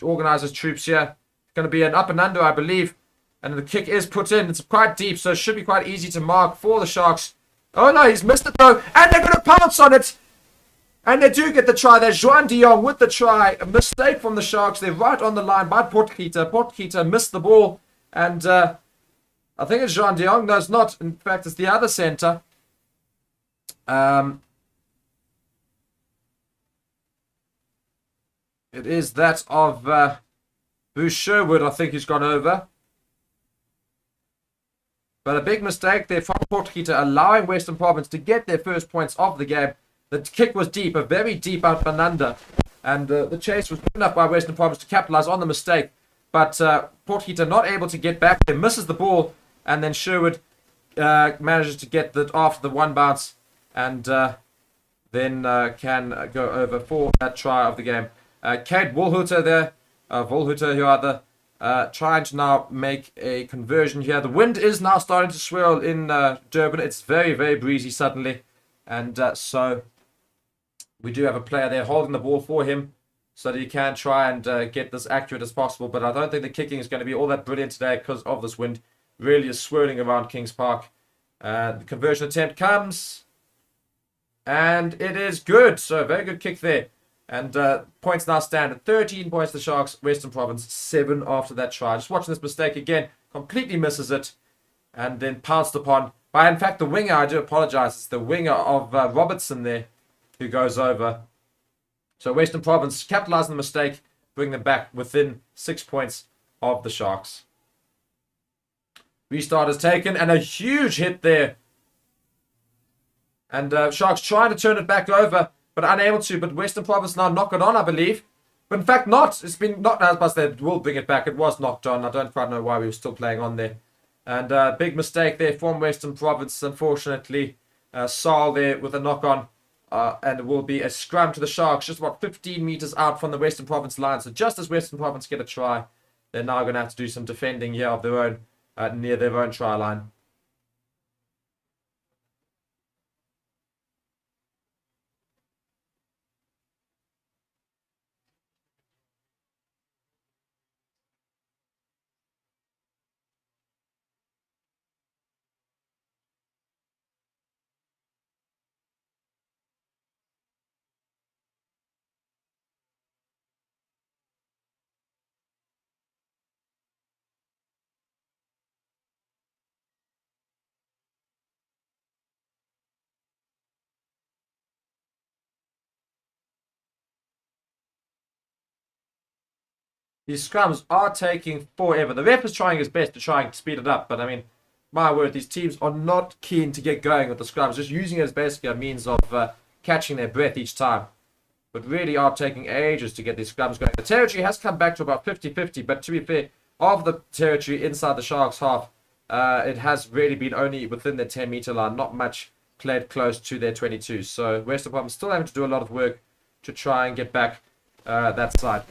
organize his troops here. It's going to be an up and under, I believe. And the kick is put in. It's quite deep, so it should be quite easy to mark for the Sharks. Oh no, he's missed it though. And they're going to pounce on it. And they do get the try. There's Juan de Jong with the try. A mistake from the Sharks. They're right on the line by Potgieter. Potgieter missed the ball. And I think it's Juan de Jong. No, it's not. In fact, it's the other centre. It is that of Bruce Sherwood, I think, who's gone over. But a big mistake there from Potgieter, allowing Western Province to get their first points of the game. The kick was deep, a very deep out and under. And the chase was good enough by Western Province to capitalise on the mistake. But Potgieter not able to get back there, misses the ball. And then Sherwood manages to get that after the one bounce. And then can go over for that try of the game. Kate Wolhuter there. Wolhuter, who are the trying to now make a conversion here. The wind is now starting to swirl in Durban. It's very, very breezy suddenly. And so we do have a player there holding the ball for him so that he can try and get this accurate as possible. But I don't think the kicking is going to be all that brilliant today because of this wind. Really is swirling around Kings Park. The conversion attempt comes. And it is good. So very good kick there. And points now stand at 13 points to the Sharks. Western Province 7 after that try. Just watching this mistake again. Completely misses it. And then pounced upon by, in fact, the winger. I do apologize. It's the winger of Robertson there who goes over. So Western Province capitalizing the mistake, bring them back within 6 points of the Sharks. Restart is taken and a huge hit there. And Sharks trying to turn it back over, but unable to. But Western Province now knock it on, I believe. But in fact, not. It's been knocked out, but they will bring it back. It was knocked on. I don't quite know why we were still playing on there. And big mistake there from Western Province, unfortunately. Saul there with a knock-on. And it will be a scrum to the Sharks, just about 15 meters out from the Western Province line. So just as Western Province get a try, they're now going to have to do some defending here of their own, near their own try line. These scrums are taking forever. The ref is trying his best to try and speed it up, but I mean, my word, these teams are not keen to get going with the scrums, just using it as basically a means of catching their breath each time. But really are taking ages to get these scrums going. The territory has come back to about 50-50, but to be fair, of the territory inside the Sharks' half, it has really been only within their 10-meter line, not much played close to their 22. So Western Province still having to do a lot of work to try and get back that side.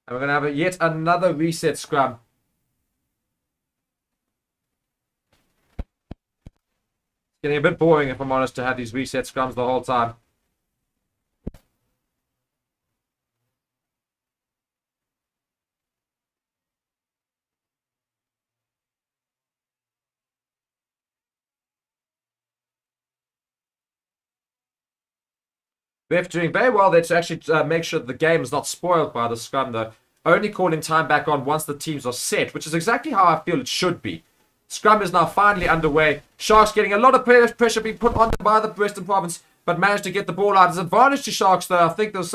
And we're going to have yet another reset scrum. It's getting a bit boring, if I'm honest, to have these reset scrums the whole time. Ref doing very well there to actually make sure the game is not spoiled by the scrum, though. Only calling time back on once the teams are set, which is exactly how I feel it should be. Scrum is now finally underway. Sharks getting a lot of pressure being put on by the Western Province, but managed to get the ball out. It's advantage to Sharks, though. I think there was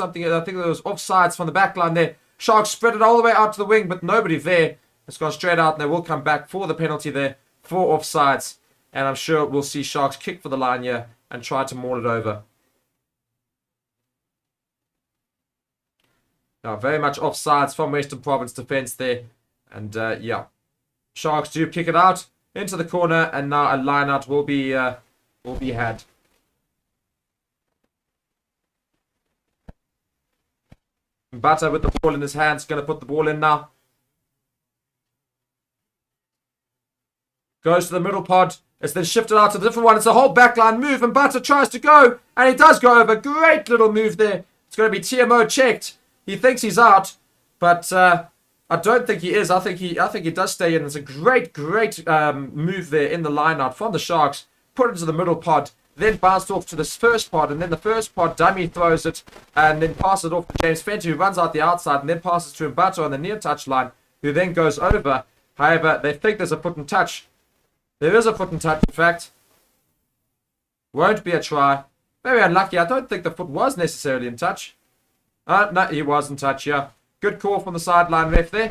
offsides from the back line there. Sharks spread it all the way out to the wing, but nobody there. It's gone straight out, and they will come back for the penalty there for offsides. And I'm sure we'll see Sharks kick for the line here and try to maul it over. Now, very much offsides from Western Province defense there. And, yeah. Sharks do kick it out into the corner. And now a line-out will be had. Butter with the ball in his hands. Going to put the ball in now. Goes to the middle pod. It's then shifted out to the different one. It's a whole backline move. And Butter tries to go. And he does go over. Great little move there. It's going to be TMO checked. He thinks he's out, but I don't think he is. I think he does stay in. It's a great move there in the line out from the Sharks. Put it into the middle pod, then bounced off to this first pod, and then the first pod dummy throws it, and then passes it off to James Fenton, who runs out the outside, and then passes to Mbato on the near touch line, who then goes over. However, they think there's a foot and touch. There is a foot and touch, in fact. Won't be a try. Very unlucky. I don't think the foot was necessarily in touch. No, he was in touch, yeah. Good call from the sideline ref there.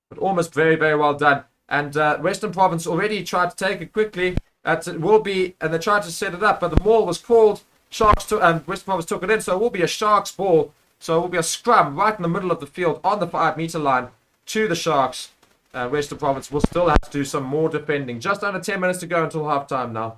But almost very, very well done. And Western Province already tried to take it quickly. It will be, and they tried to set it up, but the maul was called. Sharks took, and Western Province took it in, so it will be a Sharks ball. So it will be a scrum right in the middle of the field on the 5-meter line to the Sharks. Western Province will still have to do some more defending. Just under 10 minutes to go until halftime now.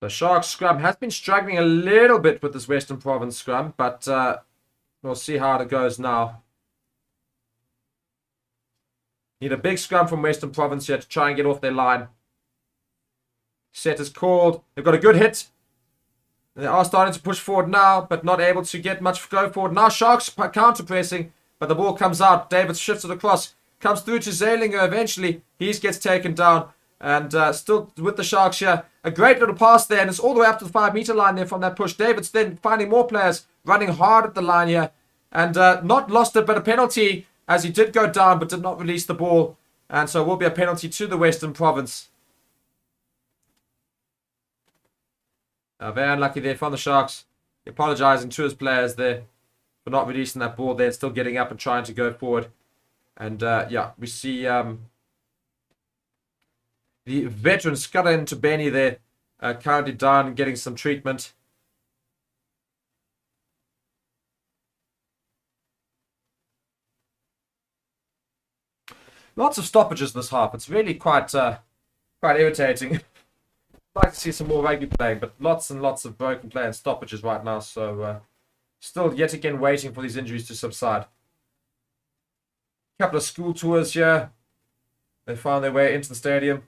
The Sharks scrum has been struggling a little bit with this Western Province scrum, but we'll see how it goes now. Need a big scrum from Western Province here to try and get off their line. Set is called. They've got a good hit. They are starting to push forward now, but not able to get much go forward. Now Sharks counter-pressing, but the ball comes out. David shifts it across. Comes through to Zeilinger eventually. He gets taken down. And still with the Sharks here. A great little pass there, and it's all the way up to the 5-meter line there from that push. David's then finding more players running hard at the line here. And not lost it, but a penalty as he did go down, but did not release the ball. And so it will be a penalty to the Western Province. Very unlucky there from the Sharks. Apologising to his players there for not releasing that ball there. Still getting up and trying to go forward. And yeah, we see the veteran scuttle into Benny there. Currently down and getting some treatment. Lots of stoppages this half. It's really quite irritating. I'd like to see some more rugby playing, but lots and lots of broken play and stoppages right now. So still yet again waiting for these injuries to subside. Couple of school tours here. They found their way into the stadium.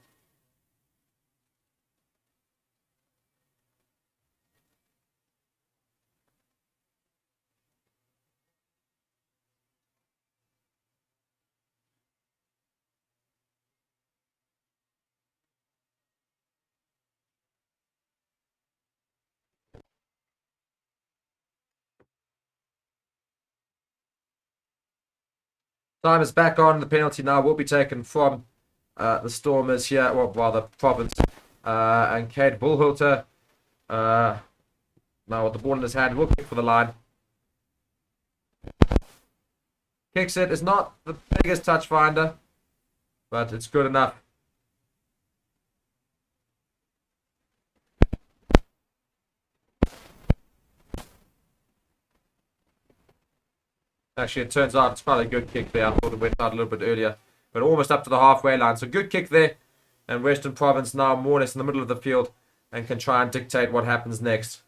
Time is back on. The penalty now will be taken from the Stormers here, or rather Province. And Cade Bullhilter, now with the ball in his hand, will kick for the line. Kicks it. It's not the biggest touch finder, but it's good enough. Actually, it turns out it's quite a good kick there. I thought it went out a little bit earlier, but almost up to the halfway line. So good kick there. And Western Province now more or less in the middle of the field and can try and dictate what happens next.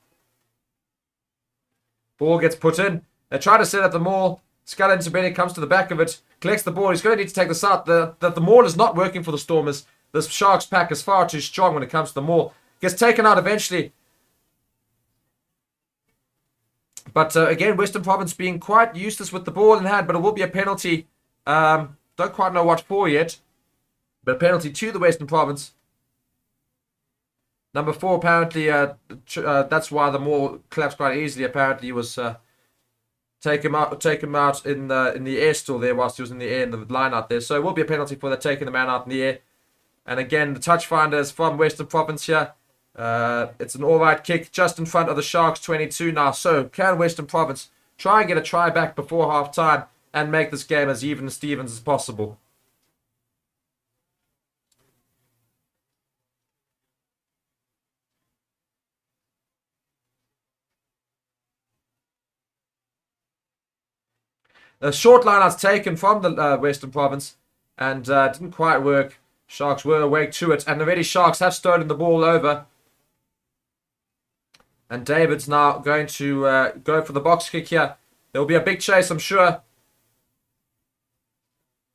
Ball gets put in. They try to set up the maul. Scuttle into Benny comes to the back of it. Collects the ball. He's going to need to take this out. The maul is not working for the Stormers. This Sharks pack is far too strong when it comes to the maul. Gets taken out eventually. But again, Western Province being quite useless with the ball in hand, but it will be a penalty. Don't quite know what for yet, but a penalty to the Western Province. Number 4, apparently, that's why the maul collapsed quite easily. Apparently, he was take him out in the air still there whilst he was in the air in the line out there. So it will be a penalty for that, taking the man out in the air. And again, the touch finder is from Western Province here. It's an all-right kick just in front of the Sharks 22 now. So can Western Province try and get a try back before half-time and make this game as even and Stevens as possible? The short line was taken from the Western Province and didn't quite work. Sharks were awake to it, and already Sharks have stolen the ball over. And David's now going to go for the box kick here. There will be a big chase, I'm sure.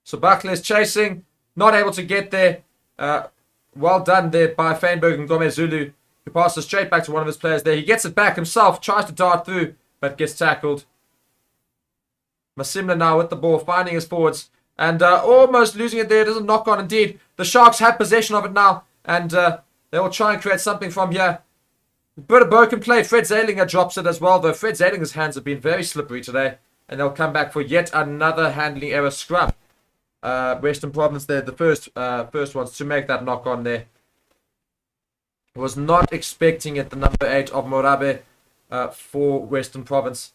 So Buckley is chasing, not able to get there. Well done there by Feinberg and Gomez Zulu, who passes straight back to one of his players there. He gets it back himself, tries to dart through, but gets tackled. Masimla now with the ball, finding his forwards, and almost losing it there. It doesn't knock on indeed. The Sharks have possession of it now, and they will try and create something from here. A bit of broken play. Fred Zeilinger drops it as well, though Fred Zeilinger's hands have been very slippery today, and they'll come back for yet another handling error. Scrum. Western Province there, the first ones to make that knock on there. Was not expecting it, the number 8 of Morabe for Western Province.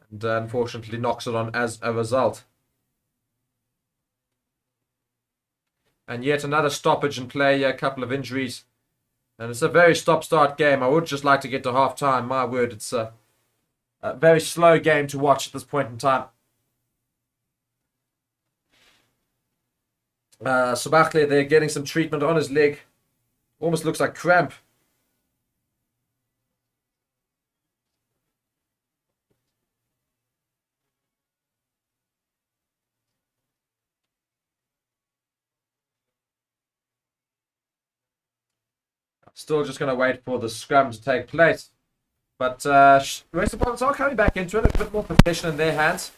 And unfortunately knocks it on as a result. And yet another stoppage in play, a couple of injuries. And it's a very stop-start game. I would just like to get to half-time. My word, it's a very slow game to watch at this point in time. Sabachle, they're getting some treatment on his leg. Almost looks like cramp. Still just going to wait for the scrum to take place. But Western Province are coming back into it, a bit more possession in their hands.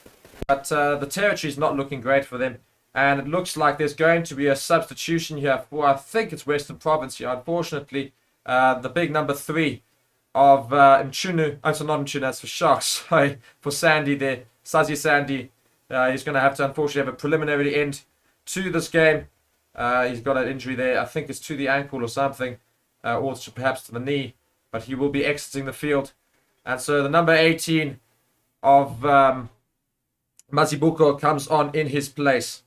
But the territory is not looking great for them. And it looks like there's going to be a substitution here for, I think it's Western Province here. Unfortunately, the big number 3 of Mchunu. Oh, so not Mchunu, that's for Sharks. Sorry, for Sandy there. Sazi Sandy. He's going to have to unfortunately have a preliminary end to this game. He's got an injury there. I think it's to the ankle or something. Or perhaps to the knee. But he will be exiting the field. And so the number 18 of Mazibuko comes on in his place.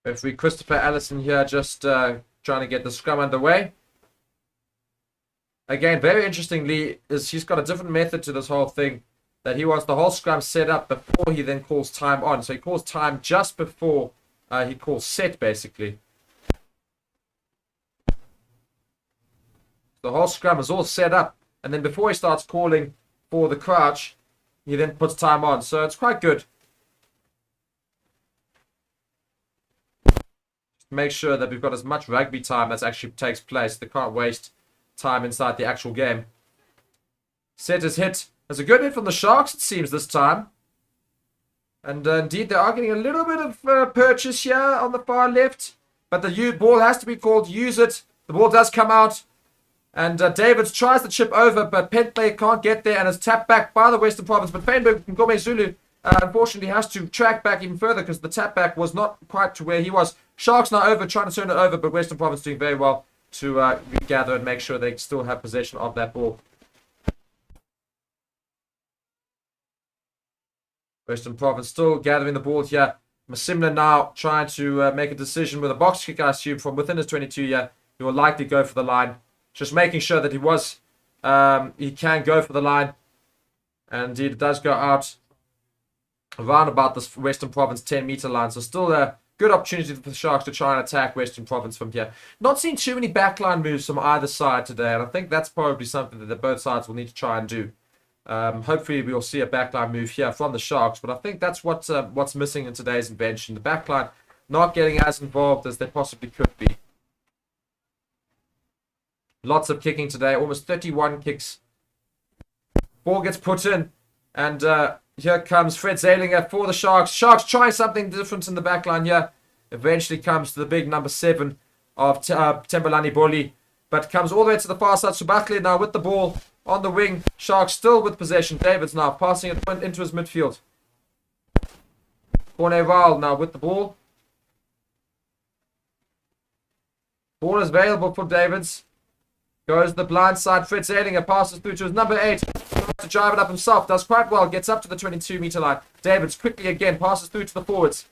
Referee Christopher Allison here just trying to get the scrum underway. Again, very interestingly, is he's got a different method to this whole thing. That he wants the whole scrum set up before he then calls time on. So he calls time just before he calls set, basically. The whole scrum is all set up. And then before he starts calling for the crouch, he then puts time on. So it's quite good. Make sure that we've got as much rugby time as actually takes place. They can't waste time inside the actual game. Set is hit. There's a good hit from the Sharks, it seems, this time. And indeed, they are getting a little bit of purchase here on the far left. But the ball has to be called. Use it. The ball does come out. And Davids tries to chip over, but Pentley can't get there and is tapped back by the Western Province. But Feinberg from Ngome Zulu unfortunately has to track back even further because the tap back was not quite to where he was. Sharks now over, trying to turn it over, but Western Province doing very well to regather and make sure they still have possession of that ball. Western Province still gathering the ball here. Masimla now trying to make a decision with a box kick, I assume, from within his 22 here. He will likely go for the line. Just making sure that he can go for the line. And indeed, it does go out around about this Western Province 10-meter line. So still a good opportunity for the Sharks to try and attack Western Province from here. Not seeing too many backline moves from either side today. And I think that's probably something that both sides will need to try and do. Hopefully we'll see a backline move here from the Sharks, but I think that's what's missing in today's invention. The backline not getting as involved as they possibly could be. Lots of kicking today, almost 31 kicks. Ball gets put in, and here comes Fred Zalinger for the Sharks. Sharks trying something different in the backline here. Eventually comes to the big number 7 of Tembelani Boli, but comes all the way to the far side. Subakle now with the ball on the wing. Sharks still with possession. Davids now passing it into his midfield. Corneval now with the ball. Ball is available for Davids. Goes the blind side. Fred Zalinger passes through to his number 8. Tries to drive it up himself. Does quite well. Gets up to the 22-meter line. Davids quickly again passes through to the forwards.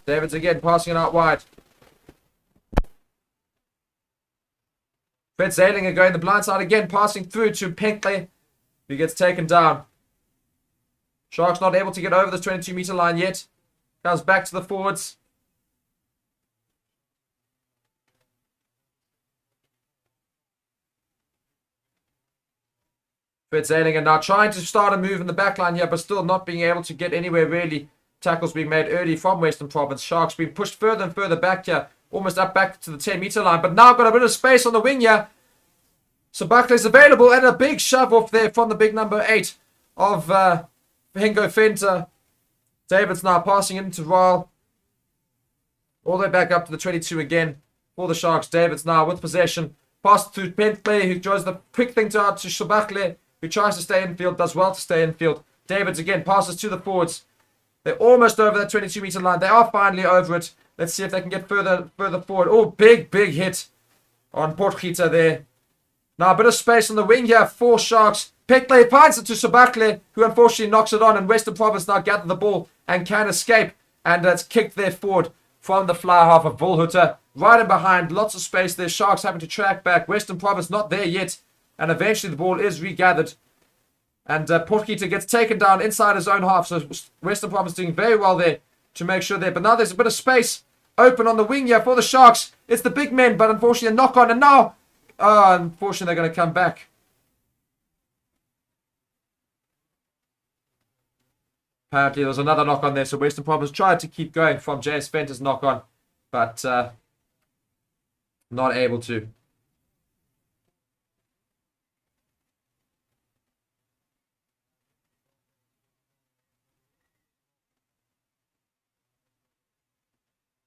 Davids again passing it out wide. Fred Zalinger going the blind side again, passing through to Penkley, who gets taken down. Sharks not able to get over the 22-meter line yet. Comes back to the forwards. Fred Zalinger now trying to start a move in the back line here, but still not being able to get anywhere really. Tackles being made early from Western Province. Sharks being pushed further and further back here. Almost up back to the 10-meter line, but now got a bit of space on the wing here. So Barclay's available, and a big shove off there from the big number 8 of Hengo Fenter. Davids now passing into Ryle. All the way back up to the 22 again for the Sharks. Davids now with possession. Pass to Bentley, who draws the quick thing to Shabakle, who tries to stay in field, does well to stay in field. Davids again passes to the forwards. They're almost over that 22-meter line. They are finally over it. Let's see if they can get further forward. Oh, big hit on Potgieter there. Now a bit of space on the wing here for Sharks. Pekley finds it to Sabakle, who unfortunately knocks it on, and Western Province now gather the ball and can escape. And it's kicked there forward from the fly half of Volhutter. Right in behind, lots of space there. Sharks having to track back. Western Province not there yet. And eventually the ball is regathered. And Potgieter gets taken down inside his own half. So Western Province doing very well there to make sure there. But now there's a bit of space open on the wing here for the Sharks. It's the big men, but unfortunately a knock on. And now, unfortunately, they're going to come back. Apparently, there was another knock on there. So Western Province tried to keep going from JS Venter's knock on, but not able to.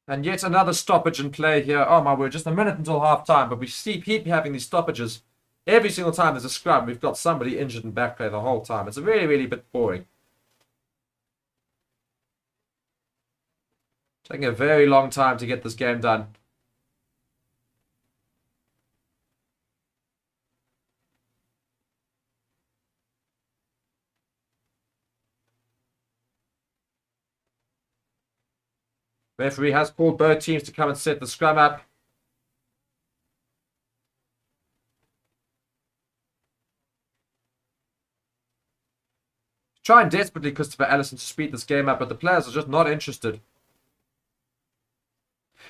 And yet another stoppage in play here. Oh my word, just a minute until half time. But we keep having these stoppages. Every single time there's a scrum, we've got somebody injured in back play the whole time. It's a really, really bit boring. Taking a very long time to get this game done. Referee has called both teams to come and set the scrum up. Trying desperately Christopher Allison to speed this game up, but the players are just not interested.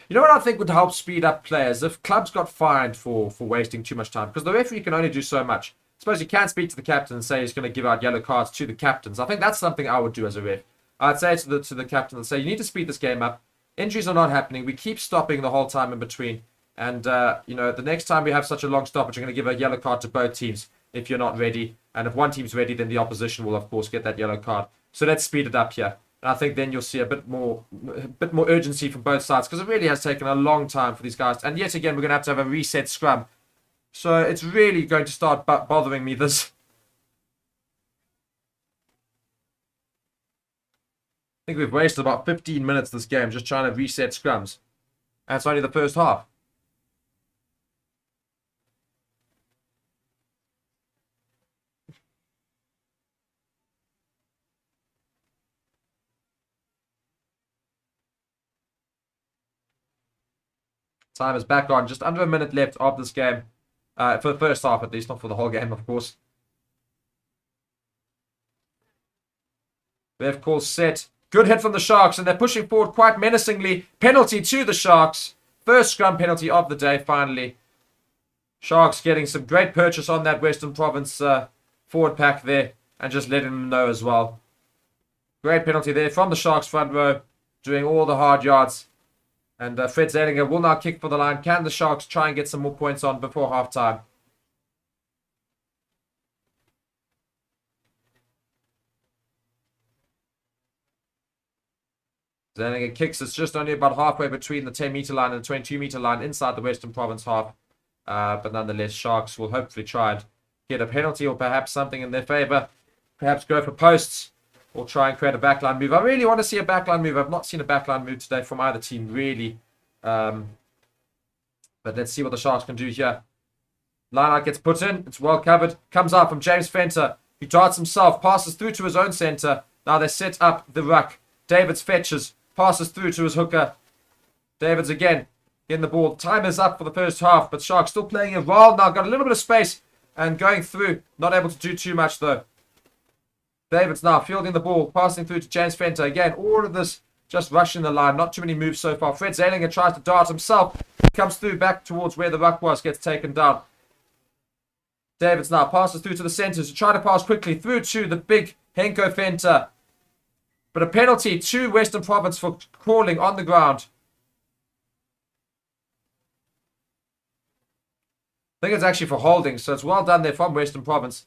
You know what I think would help speed up players? If clubs got fined for wasting too much time, because the referee can only do so much. I suppose you can't speak to the captain and say he's going to give out yellow cards to the captains. I think that's something I would do as a ref. I'd say to the captain and say, you need to speed this game up. Injuries are not happening. We keep stopping the whole time in between. And, the next time we have such a long stoppage, you're going to give a yellow card to both teams if you're not ready. And if one team's ready, then the opposition will, of course, get that yellow card. So let's speed it up here. And I think then you'll see a bit more urgency from both sides, because it really has taken a long time for these guys. And yet again, we're going to have a reset scrum. So it's really going to start bothering me, this. I think we've wasted about 15 minutes this game just trying to reset scrums. And it's only the first half. Time is back on. Just under a minute left of this game. For the first half at least, not for the whole game, of course. Ref call set. Good hit from the Sharks, and they're pushing forward quite menacingly. Penalty to the Sharks. First scrum penalty of the day, finally. Sharks getting some great purchase on that Western Province forward pack there, and just letting them know as well. Great penalty there from the Sharks front row, doing all the hard yards. And Fred Zelinger will now kick for the line. Can the Sharks try and get some more points on before half-time? Zelinger kicks. It's just only about halfway between the 10-meter line and the 22-meter line inside the Western Province half. But nonetheless, Sharks will hopefully try and get a penalty or perhaps something in their favour. Perhaps go for posts or try and create a backline move. I really want to see a backline move. I've not seen a backline move today from either team, really. But let's see what the Sharks can do here. Lineout gets put in. It's well covered. Comes out from James Fenter. He darts himself. Passes through to his own centre. Now they set up the ruck. Davids fetches. Passes through to his hooker. Davids again getting the ball. Time is up for the first half. But Sharks still playing a while now. Got a little bit of space. And going through. Not able to do too much though. Davids now fielding the ball. Passing through to James Fenter. Again, all of this just rushing the line. Not too many moves so far. Fred Zelinger tries to dart himself. Comes through back towards where the ruck was. Gets taken down. Davids now passes through to the centres. To try to pass quickly through to the big Henko Fenter. But a penalty to Western Province for crawling on the ground. I think it's actually for holding. So it's well done there from Western Province.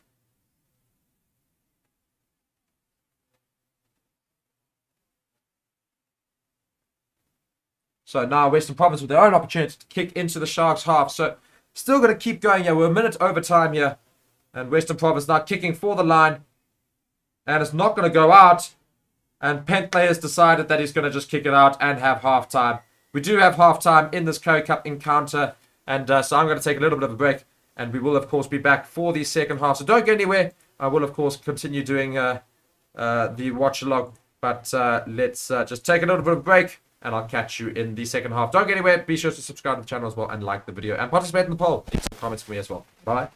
So now Western Province with their own opportunity to kick into the Sharks half. So still going to keep going here. We're a minute over time here. And Western Province now kicking for the line. And it's not going to go out. And Pentley has decided that he's going to just kick it out and have half-time. We do have half-time in this Currie Cup encounter. And so I'm going to take a little bit of a break. And we will, of course, be back for the second half. So don't go anywhere. I will, of course, continue doing the watch-along. But let's just take a little bit of a break. And I'll catch you in the second half. Don't go anywhere. Be sure to subscribe to the channel as well and like the video. And participate in the poll. Leave some comments for me as well. Bye.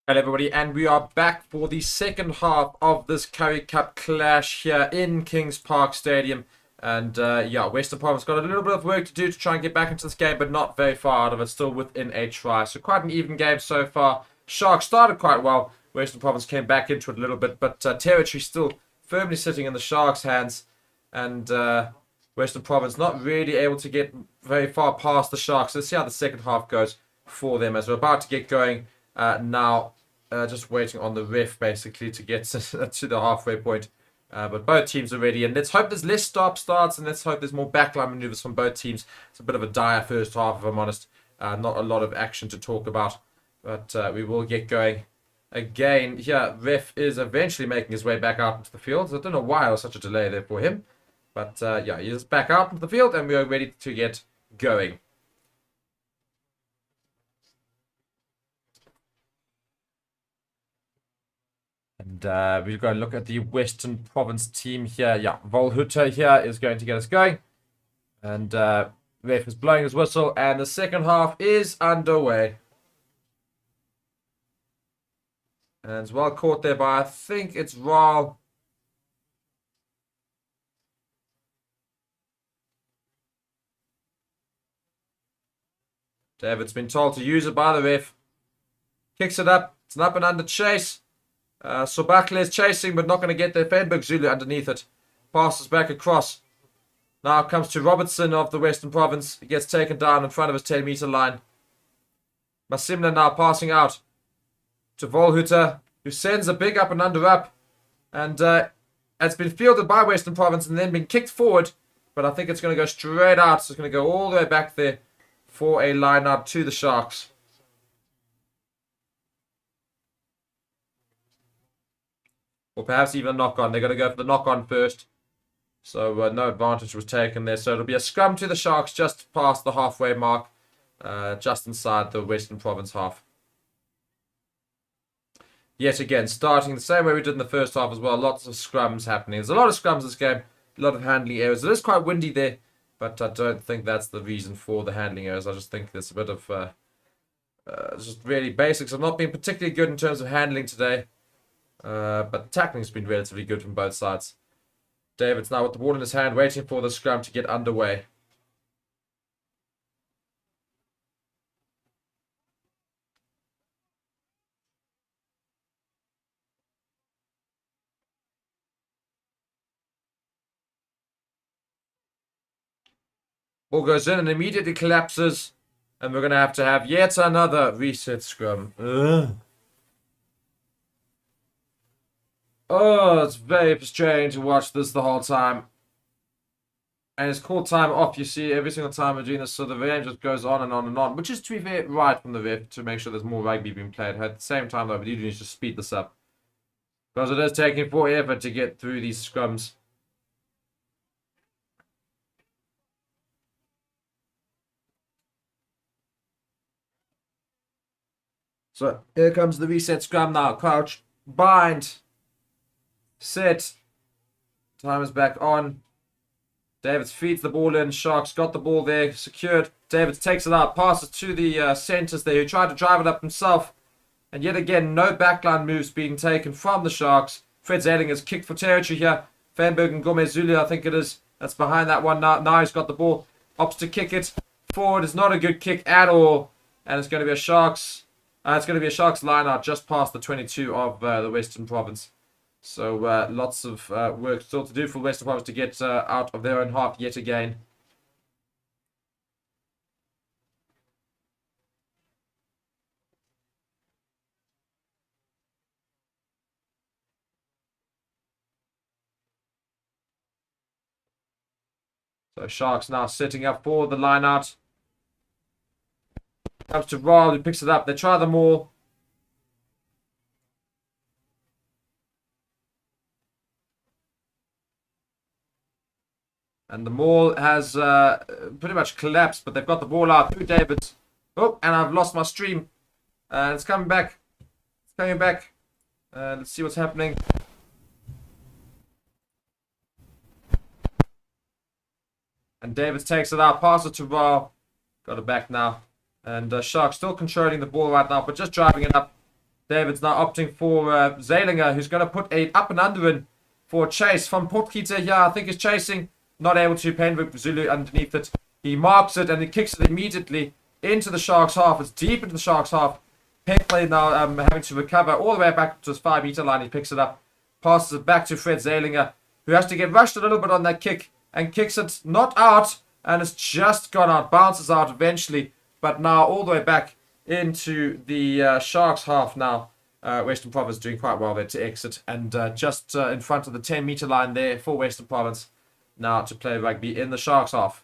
Hello everybody, and we are back for the second half of this Currie Cup clash here in Kings Park Stadium. And yeah, Western Province got a little bit of work to do to try and get back into this game, but not very far out of it, still within a try. So quite an even game so far. Sharks started quite well. Western Province came back into it a little bit, but territory still firmly sitting in the Sharks' hands. And Western Province not really able to get very far past the Sharks. Let's see how the second half goes for them as we're about to get going now. Just waiting on the ref basically to get to the halfway point. But both teams are ready, and let's hope there's less stop-starts, and let's hope there's more backline maneuvers from both teams. It's a bit of a dire first half, if I'm honest. Not a lot of action to talk about, but we will get going again. Here, ref is eventually making his way back out into the field. I don't know why there was such a delay there for him. But yeah, he's back out into the field, and we are ready to get going. And we've got to look at the Western Province team here. Yeah, Volhuter here is going to get us going. And ref is blowing his whistle. And the second half is underway. And it's well caught there by, I think it's Raul. David's been told to use it by the ref. Kicks it up. It's an up and under chase. Sobakle is chasing, but not going to get there. Fenberg Zulu underneath it. Passes back across. Now it comes to Robertson of the Western Province. He gets taken down in front of his 10-meter line. Masimla now passing out to Volhuter, who sends a big up and under up. And it's been fielded by Western Province and then been kicked forward. But I think it's going to go straight out. So it's going to go all the way back there for a line out to the Sharks. Or perhaps even a knock-on. They're going to go for the knock-on first. So no advantage was taken there. So it'll be a scrum to the Sharks just past the halfway mark. Just inside the Western Province half. Yet again, starting the same way we did in the first half as well. Lots of scrums happening. There's a lot of scrums this game. A lot of handling errors. It is quite windy there. But I don't think that's the reason for the handling errors. I just think there's a bit of just really basics. I've not been particularly good in terms of handling today. But tackling's been relatively good from both sides. David's now with the ball in his hand, waiting for the scrum to get underway. Ball goes in and immediately collapses. And we're going to have yet another reset scrum. Ugh. Oh, it's very frustrating to watch this the whole time. And it's called time off, you see, every single time we're doing this, so the game just goes on and on and on, which is, to be fair, right from the ref to make sure there's more rugby being played. At the same time, though, we do need to speed this up. Because it is taking forever to get through these scrums. So, here comes the reset scrum now. Crouch, bind. Set. Time is back on. Davids feeds the ball in. Sharks got the ball there. Secured. Davids takes it out. Passes to the centres there, who tried to drive it up himself. And yet again, no backline moves being taken from the Sharks. Fred Zeding has kicked for territory here. Vanberg and Gomez Zulu, I think it is. That's behind that one now. Now he's got the ball. Opts to kick it forward. It's not a good kick at all. And it's going to be a Sharks. It's going to be a Sharks line out just past the 22 of the Western Province. So lots of work still to do for Western Province to get out of their own half yet again. So Sharks now setting up for the line out. Comes to Raul, who picks it up. They try them all. And the maul has pretty much collapsed, but they've got the ball out through Davids. Oh, and I've lost my stream. It's coming back. It's coming back. Let's see what's happening. And Davids takes it out, passes it to Raul. Got it back now. And Sharks still controlling the ball right now, but just driving it up. David's now opting for Zeilinger, who's going to put a up and under in for a chase from Potgieter. Yeah, I think he's chasing. Not able to pen with Zulu underneath it. He marks it and he kicks it immediately into the Sharks half. It's deep into the Sharks half. Penkley now having to recover all the way back to his 5-meter line. He picks it up, passes it back to Fred Zeilinger, who has to get rushed a little bit on that kick and kicks it not out, and it's just gone out, bounces out eventually, but now all the way back into the Sharks half now. Western Province doing quite well there to exit, and just in front of the 10-meter line there for Western Province now to play rugby in the Sharks half.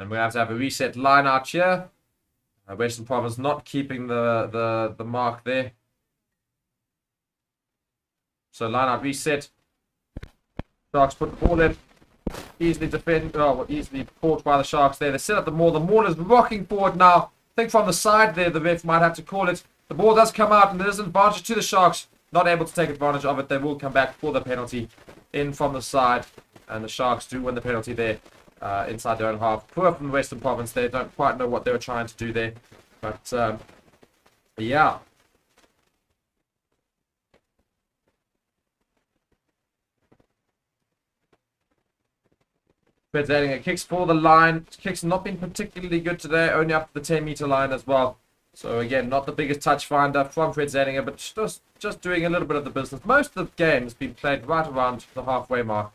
And we have to have a reset line out here. Western Province not keeping the mark there. So line out reset. Sharks put the ball in. Easily easily caught by the Sharks there. They set up the maul. The maul is rocking forward now. I think from the side there, the ref might have to call it. The ball does come out, and there's an advantage to the Sharks. Not able to take advantage of it. They will come back for the penalty in from the side. And the Sharks do win the penalty there. Inside their own half. Poor from the Western Province. They don't quite know what they were trying to do there. But, yeah. Fred Zeilinger kicks for the line. Kicks not been particularly good today. Only up to the 10-meter line as well. So, again, not the biggest touch finder from Fred Zeilinger, but just doing a little bit of the business. Most of the game has been played right around the halfway mark.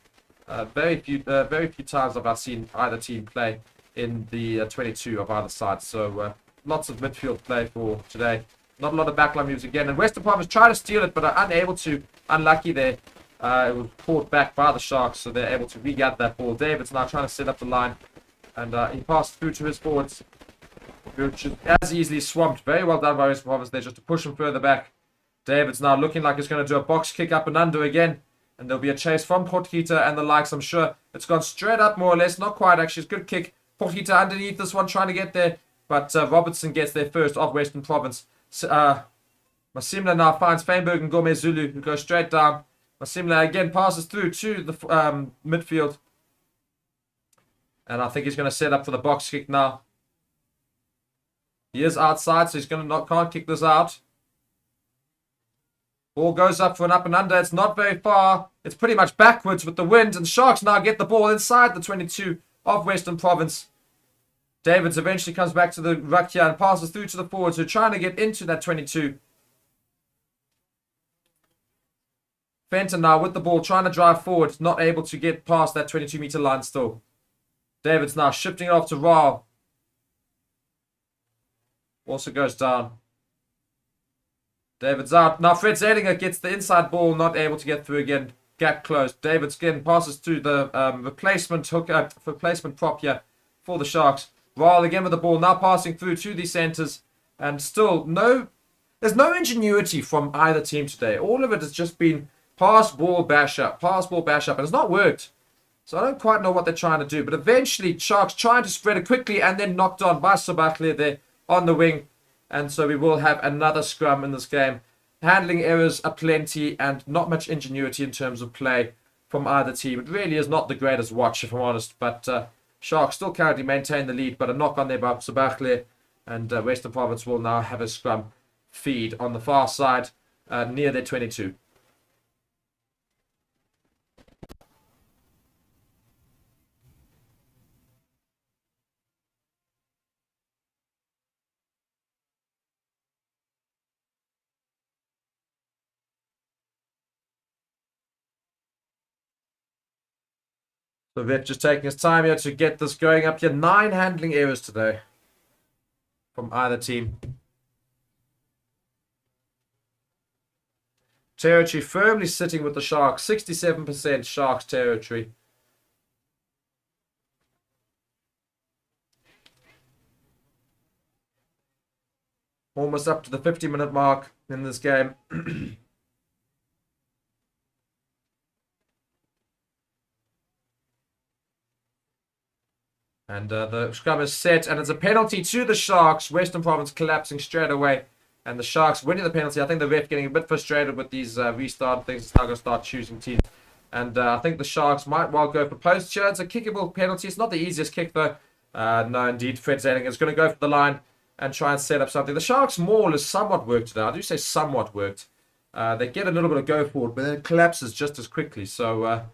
Very few times have I seen either team play in the 22 of either side. So lots of midfield play for today. Not a lot of backline moves again. And Western Province try to steal it, but are unable to. Unlucky there. It was caught back by the Sharks, so they're able to regather that ball. David's now trying to set up the line, and he passed through to his forwards, which is as easily swamped. Very well done by Western Province there, just to push him further back. David's now looking like he's going to do a box kick up and under again. And there'll be a chase from Potgieter and the likes, I'm sure. It's gone straight up, more or less. Not quite, actually. It's a good kick. Potgieter underneath this one, trying to get there. But Robertson gets there first of Western Province. Masimla now finds Feinberg and Gomez Zulu, who goes straight down. Masimla again passes through to the midfield. And I think he's going to set up for the box kick now. He is outside, so he's going to can't kick this out. Ball goes up for an up and under. It's not very far. It's pretty much backwards with the wind. And Sharks now get the ball inside the 22 of Western Province. Davids eventually comes back to the ruck here and passes through to the forwards who are trying to get into that 22. Fenton now with the ball trying to drive forward. Not able to get past that 22-meter line still. Davids now shifting it off to Rao. Also goes down. David's out. Now Fred Zeilinger gets the inside ball, not able to get through again. Gap closed. David's again passes to the replacement prop here for the Sharks. Ryle again with the ball, now passing through to the centres. And still, there's no ingenuity from either team today. All of it has just been pass, ball, bash up. Pass, ball, bash up. And it's not worked. So I don't quite know what they're trying to do. But eventually, Sharks trying to spread it quickly and then knocked on by Sabakli there on the wing. And so we will have another scrum in this game. Handling errors aplenty and not much ingenuity in terms of play from either team. It really is not the greatest watch, if I'm honest. But Sharks still currently maintain the lead, but a knock on there by Sabakli. And Western Province will now have a scrum feed on the far side near their 22. So Vet just taking his time here to get this going up here. 9 handling errors today from either team. Territory firmly sitting with the Sharks. 67% Sharks territory. Almost up to the 50-minute mark in this game. And the scrum is set, and it's a penalty to the Sharks. Western Province collapsing straight away, and the Sharks winning the penalty. I think the ref getting a bit frustrated with these restart things. It's now going to start choosing teams. And I think the Sharks might well go for post here. It's a kickable penalty. It's not the easiest kick, though. No, indeed, Fred Zeding is going to go for the line and try and set up something. The Sharks' maul is somewhat worked today. I do say somewhat worked. They get a little bit of go forward, but then it collapses just as quickly. So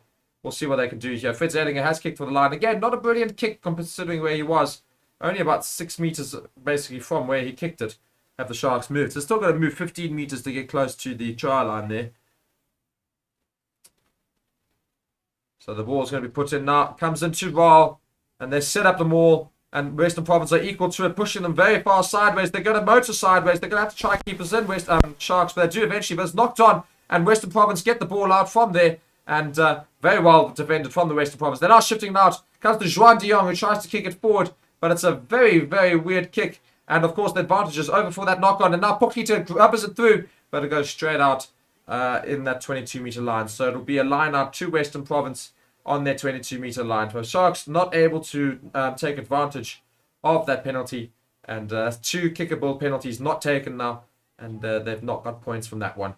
we'll see what they can do here. Fred Zeding has kicked for the line. Again, not a brilliant kick considering where he was. Only about 6 meters basically from where he kicked it have the Sharks moved. So still got to move 15 meters to get close to the try line there. So the ball's going to be put in now. Comes into Raal. And they set up the maul. And Western Province are equal to it, pushing them very far sideways. They're going to motor sideways. They're going to have to try and keep us in, Sharks. But they do eventually. But it's knocked on. And Western Province get the ball out from there. And very well defended from the Western Province. They're now shifting out. Comes to Juan de Jong, who tries to kick it forward. But it's a very, very weird kick. And, of course, the advantage is over for that knock-on. And now Pokita rubbers it through. But it goes straight out in that 22-meter line. So it'll be a line out to Western Province on their 22-meter line. So Sharks not able to take advantage of that penalty. And 2 kickable penalties not taken now. And they've not got points from that one.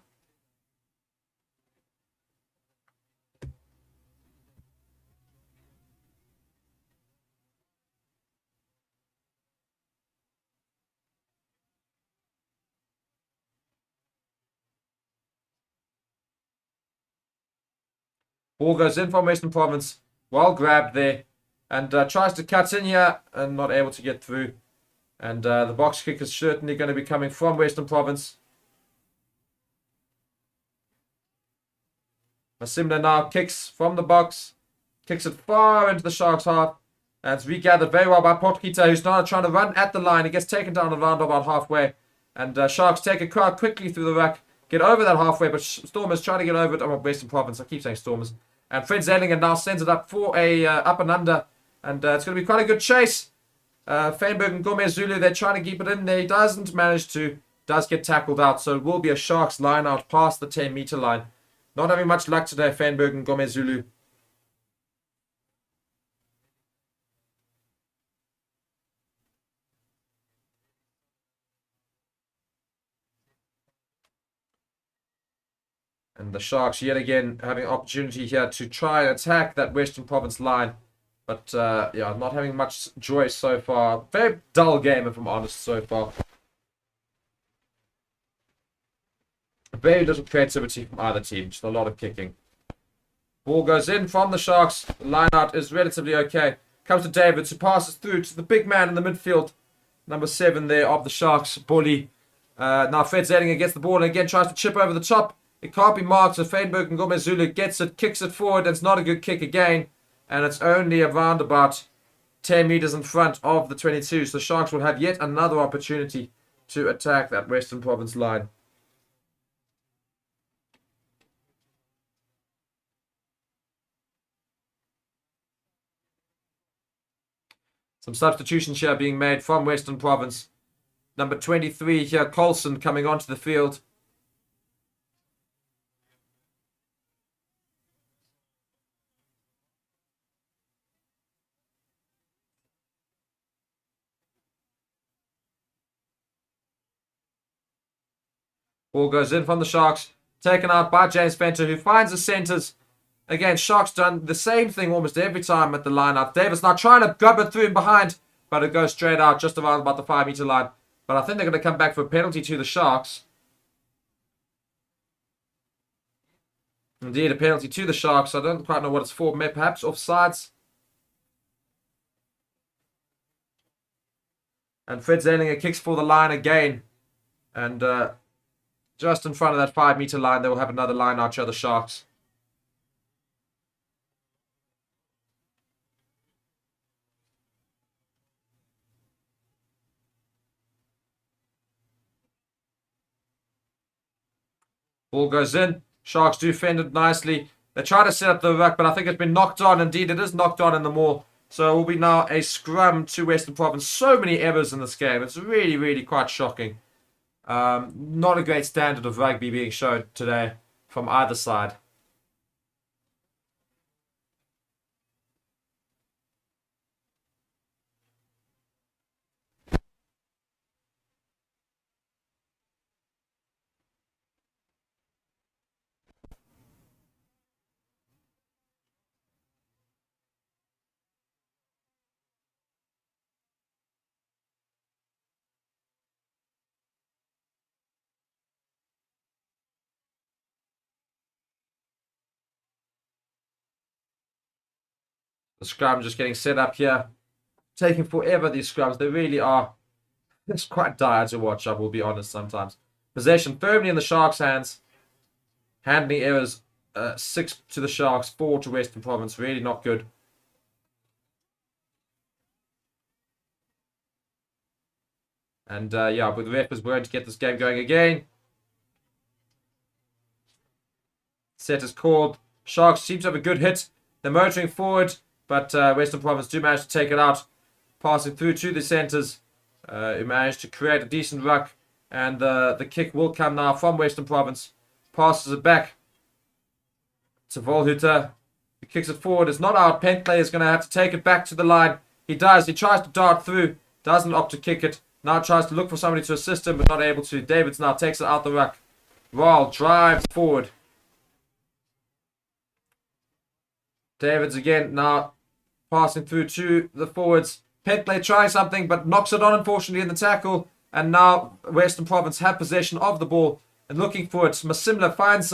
Ball goes in from Western Province. Well grabbed there. And tries to cut in here and not able to get through. And the box kick is certainly going to be coming from Western Province. Masimla now kicks from the box. Kicks it far into the Sharks' half. And it's regathered very well by Potkita, who's now trying to run at the line. He gets taken down around about halfway. And Sharks take a crowd quickly through the ruck. Get over that halfway, but Stormers trying to get over it. Western Province. I keep saying Stormers. And Fred Zedlinger now sends it up for a up and under. And it's going to be quite a good chase. Feinberg and Gomez Zulu, they're trying to keep it in there. He doesn't manage to. Does get tackled out. So it will be a Sharks line out past the 10-meter line. Not having much luck today, Feinberg and Gomez Zulu. And the Sharks yet again having opportunity here to try and attack that Western Province line. But yeah, not having much joy so far. Very dull game if I'm honest so far. Very little creativity from either team. Just a lot of kicking. Ball goes in from the Sharks. The line out is relatively okay. Comes to Davids, who passes through to the big man in the midfield. Number 7 there of the Sharks, Bully. Now Fred Zedlinger gets the ball and again tries to chip over the top. It can't be marked, so Feinberg and Gomez Zulu gets it, kicks it forward, and it's not a good kick again. And it's only around about 10 meters in front of the 22. So the Sharks will have yet another opportunity to attack that Western Province line. Some substitutions here being made from Western Province. Number 23 here, Colson, coming onto the field. Ball goes in from the Sharks. Taken out by James Fenter, who finds the centres. Again, Sharks done the same thing almost every time at the line out. Davis now trying to grab it through and behind, but it goes straight out just around about the 5-meter line. But I think they're going to come back for a penalty to the Sharks. Indeed, a penalty to the Sharks. I don't quite know what it's for. Perhaps offsides. And Fred Zedlinger kicks for the line again. And just in front of that 5-meter line, they will have another line out to the Sharks. Ball goes in. Sharks do fend it nicely. They try to set up the ruck, but I think it's been knocked on. Indeed, it is knocked on in the maul. So it will be now a scrum to Western Province. So many errors in this game. It's really, really quite shocking. Not a great standard of rugby being shown today from either side. The scrum just getting set up here. Taking forever, these scrums. They really are. It's quite dire to watch, I will be honest sometimes. Possession firmly in the Sharks' hands. Handling errors, 6 to the Sharks, 4 to Western Province. Really not good. And yeah, but the ref is going to get this game going again. Set is called. Sharks seem to have a good hit. They're motoring forward, but Western Province do manage to take it out. Passing through to the centres. Who managed to create a decent ruck. And the kick will come now from Western Province. Passes it back to Volhuter. He kicks it forward. It's not out. Pentley is going to have to take it back to the line. He does. He tries to dart through. Doesn't opt to kick it. Now tries to look for somebody to assist him, but not able to. Davids now takes it out the ruck. Rahl drives forward. Davids again now passing through to the forwards. Pentley tries something, but knocks it on, unfortunately, in the tackle. And now Western Province have possession of the ball and looking for it. Masimla finds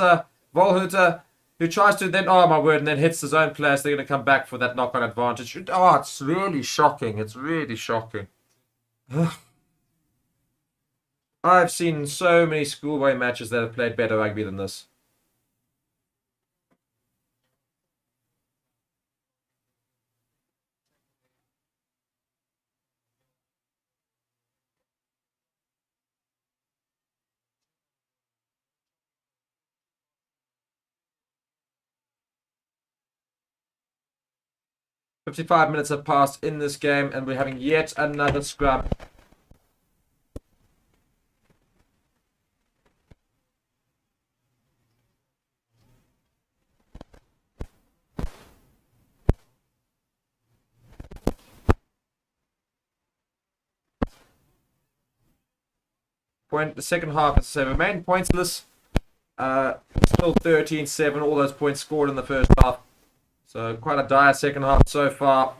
Volhuter, who tries to then, oh my word, and then hits his own players. They're going to come back for that knock-on advantage. Oh, it's really shocking. It's really shocking. I've seen so many schoolboy matches that have played better rugby than this. "55 minutes have passed in this game, and we're having yet another scrum. The second half has remained pointless. Still 13-7, all those points scored in the first half. So quite a dire second half so far.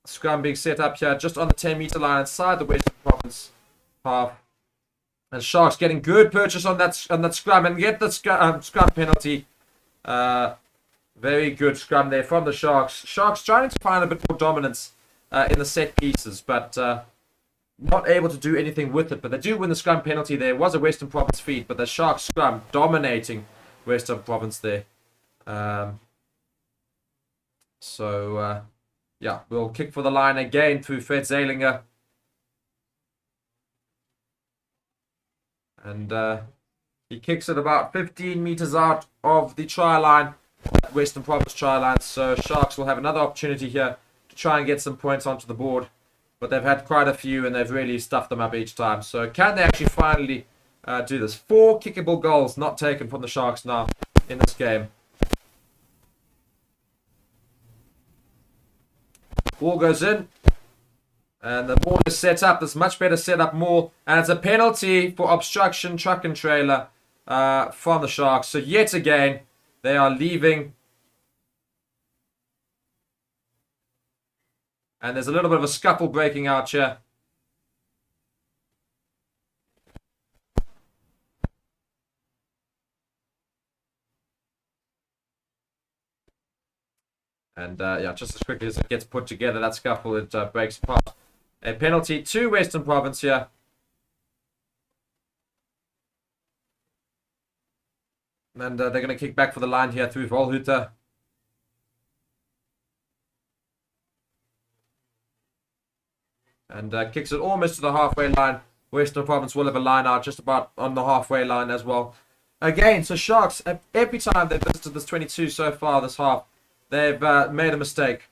Scrum being set up here just on the 10-meter line inside the Western Province half. And Sharks getting good purchase on that scrum and get the scrum penalty. Very good scrum there from the Sharks. Sharks trying to find a bit more dominance in the set pieces, but not able to do anything with it. But they do win the scrum penalty there. It was a Western Province feat, but the Sharks scrum dominating Western Province there. Yeah, we'll kick for the line again through Fred Zalinger. And he kicks it about 15 meters out of the try line, Western Province try line. So Sharks will have another opportunity here to try and get some points onto the board. But they've had quite a few and they've really stuffed them up each time. So can they actually finally do this? 4 kickable goals not taken from the Sharks now in this game. Ball goes in. And the ball is set up. There's much better set up more. And it's a penalty for obstruction, truck and trailer from the Sharks. So yet again, they are leaving. And there's a little bit of a scuffle breaking out here. And yeah, just as quickly as it gets put together, that scuffle, it breaks apart. A penalty to Western Province here. And they're going to kick back for the line here through Volhuter. And kicks it almost to the halfway line. Western Province will have a line out just about on the halfway line as well. Again, so Sharks, every time they've visited this 22 so far this half, they've made a mistake.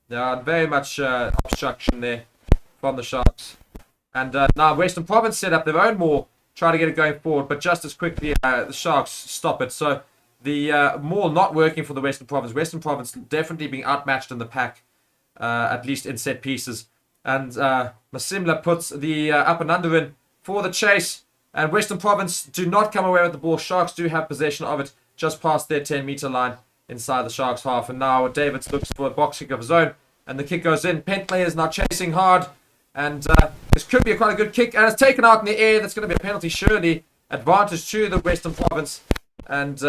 There are very much obstruction there from the Sharks. And now Western Province set up their own maul, try to get it going forward, but just as quickly the Sharks stop it. So the maul not working for the Western Province. Western Province definitely being outmatched in the pack, at least in set pieces. And Masimla puts the up and under in for the chase. And Western Province do not come away with the ball. Sharks do have possession of it just past their 10-meter line inside the Sharks half. And now Davids looks for a box kick of his own. And the kick goes in. Pentley is now chasing hard. And this could be quite a good kick. And it's taken out in the air. That's going to be a penalty, surely. Advantage to the Western Province. And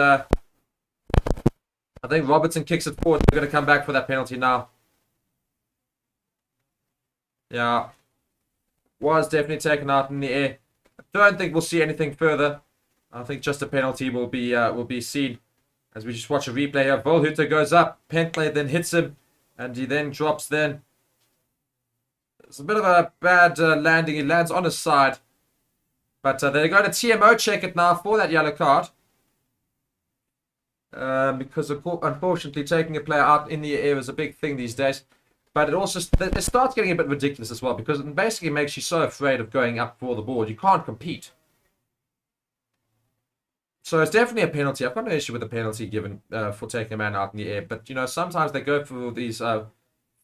I think Robertson kicks it forward. They're going to come back for that penalty now. Yeah. Was definitely taken out in the air. I don't think we'll see anything further. I think just a penalty will be seen. As we just watch a replay here. Volhuter goes up. Pentley then hits him. And he then drops then. It's a bit of a bad landing. He lands on his side. But they're going to TMO check it now for that yellow card. Because unfortunately taking a player out in the air is a big thing these days. But it starts getting a bit ridiculous as well, because it basically makes you so afraid of going up for the board. You can't compete. So it's definitely a penalty. I've got no issue with the penalty given for taking a man out in the air. But, sometimes they go for these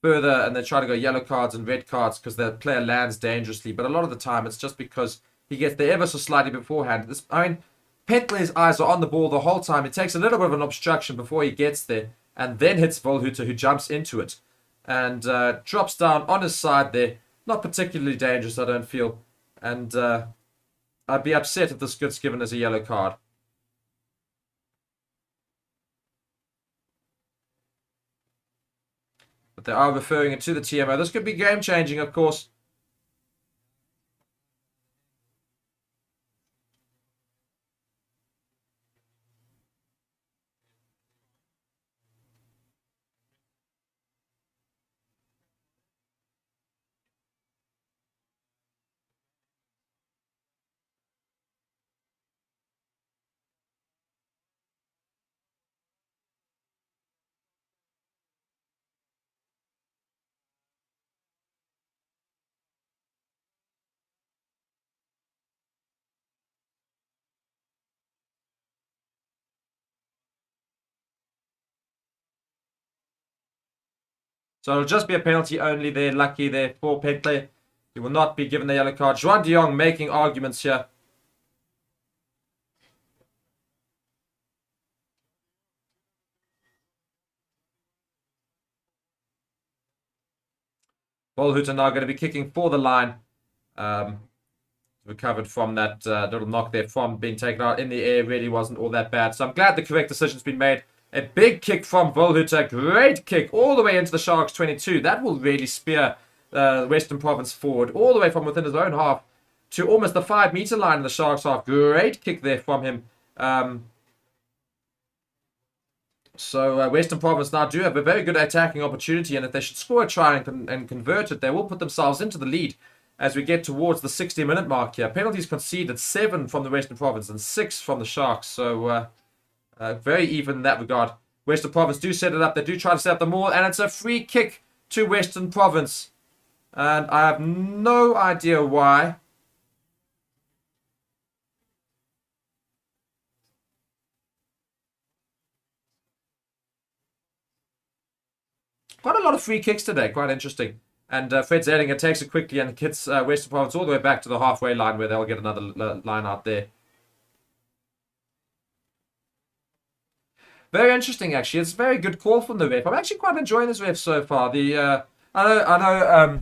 further and they try to go yellow cards and red cards because the player lands dangerously. But a lot of the time it's just because he gets there ever so slightly beforehand. Pentley's eyes are on the ball the whole time. It takes a little bit of an obstruction before he gets there and then hits Volhuter, who jumps into it and drops down on his side there. Not particularly dangerous, I don't feel. And I'd be upset if this gets given as a yellow card. But they are referring it to the TMO. This could be game-changing, of course. So it'll just be a penalty only there. Lucky there for Pentley. He will not be given the yellow card. Juan de Jong making arguments here. Volhuter now going to be kicking for the line. Recovered from that little knock there from being taken out in the air. Really wasn't all that bad. So I'm glad the correct decision's been made. A big kick from Volhuter. Great kick all the way into the Sharks 22. That will really spear Western Province forward. All the way from within his own half to almost the 5-meter line in the Sharks half. Great kick there from him. So Western Province now do have a very good attacking opportunity, and if they should score a try and convert it, they will put themselves into the lead as we get towards the 60-minute mark here. Penalties conceded, 7 from the Western Province and 6 from the Sharks. So very even in that regard. Western Province do set it up. They do try to set up the maul, and it's a free kick to Western Province. And I have no idea why. Quite a lot of free kicks today. Quite interesting. And Fred Zedinger takes it quickly and hits Western Province all the way back to the halfway line where they'll get another line out there. Very interesting, actually. It's a very good call from the ref. I'm actually quite enjoying this ref so far. I know.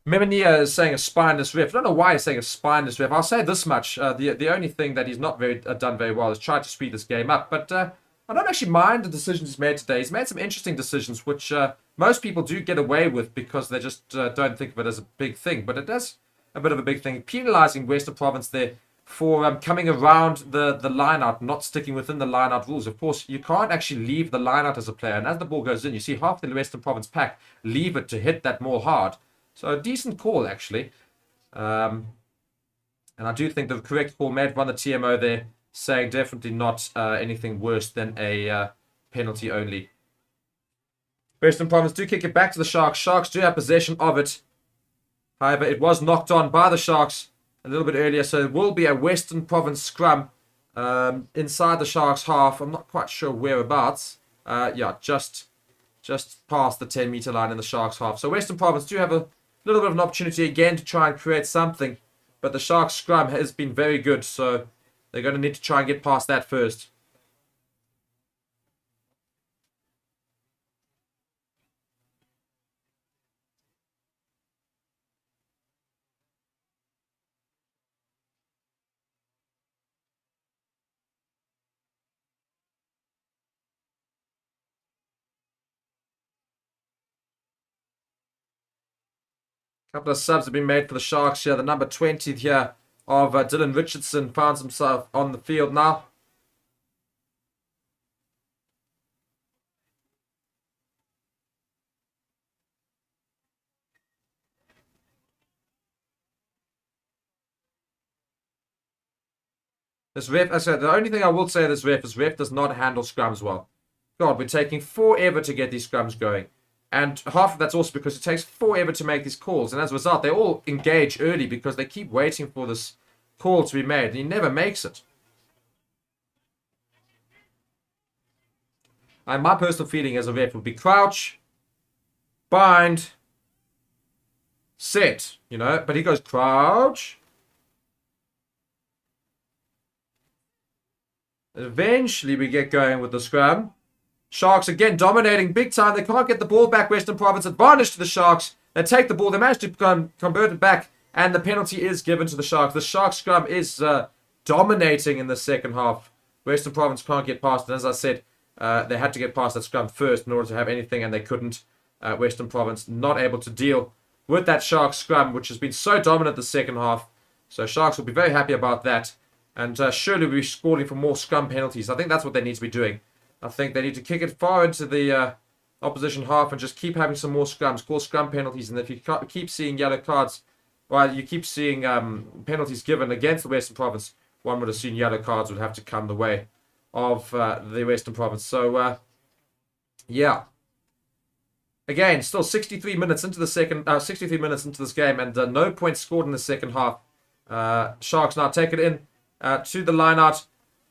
Memania is saying a spineless ref. I don't know why he's saying a spineless ref. I'll say this much: the only thing that he's not done very well is try to speed this game up. But I don't actually mind the decisions he's made today. He's made some interesting decisions, which most people do get away with because they just don't think of it as a big thing. But it is a bit of a big thing. Penalising Western Province there for coming around the line-out, not sticking within the line-out rules. Of course, you can't actually leave the line-out as a player. And as the ball goes in, you see half the Western Province pack leave it to hit that maul hard. So a decent call, actually. And I do think the correct call made by the TMO there, saying definitely not anything worse than a penalty only. Western Province do kick it back to the Sharks. Sharks do have possession of it. However, it was knocked on by the Sharks a little bit earlier, so it will be a Western Province scrum inside the Sharks half. I'm not quite sure whereabouts. Yeah, just past the 10-meter line in the Sharks half. So Western Province do have a little bit of an opportunity again to try and create something, but the Sharks scrum has been very good, so they're going to need to try and get past that first. Couple of subs have been made for the Sharks here. The number 20 here of Dylan Richardson finds himself on the field now. This ref, I said, the only thing I will say this ref is ref does not handle scrums well. God, we're taking forever to get these scrums going. And half of that's also because it takes forever to make these calls. And as a result, they all engage early because they keep waiting for this call to be made. And he never makes it. And my personal feeling as a ref would be crouch, bind, set. You know, but he goes crouch. Eventually we get going with the scrum. Sharks again dominating big time. They can't get the ball back. Western Province advantage to the Sharks. They take the ball. They manage to convert it back. And the penalty is given to the Sharks. The Sharks scrum is dominating in the second half. Western Province can't get past it. As I said, they had to get past that scrum first in order to have anything. And they couldn't. Western Province not able to deal with that Sharks scrum, which has been so dominant the second half. So Sharks will be very happy about that. And surely we'll be scoring for more scrum penalties. I think that's what they need to be doing. I think they need to kick it far into the opposition half and just keep having some more scrums, call scrum penalties. And if you keep seeing yellow cards, well, you keep seeing penalties given against the Western Province, one would assume yellow cards would have to come the way of the Western Province. So, yeah. Again, still 63 minutes into the 63 minutes into this game, and no points scored in the second half. Sharks now take it in to the line out.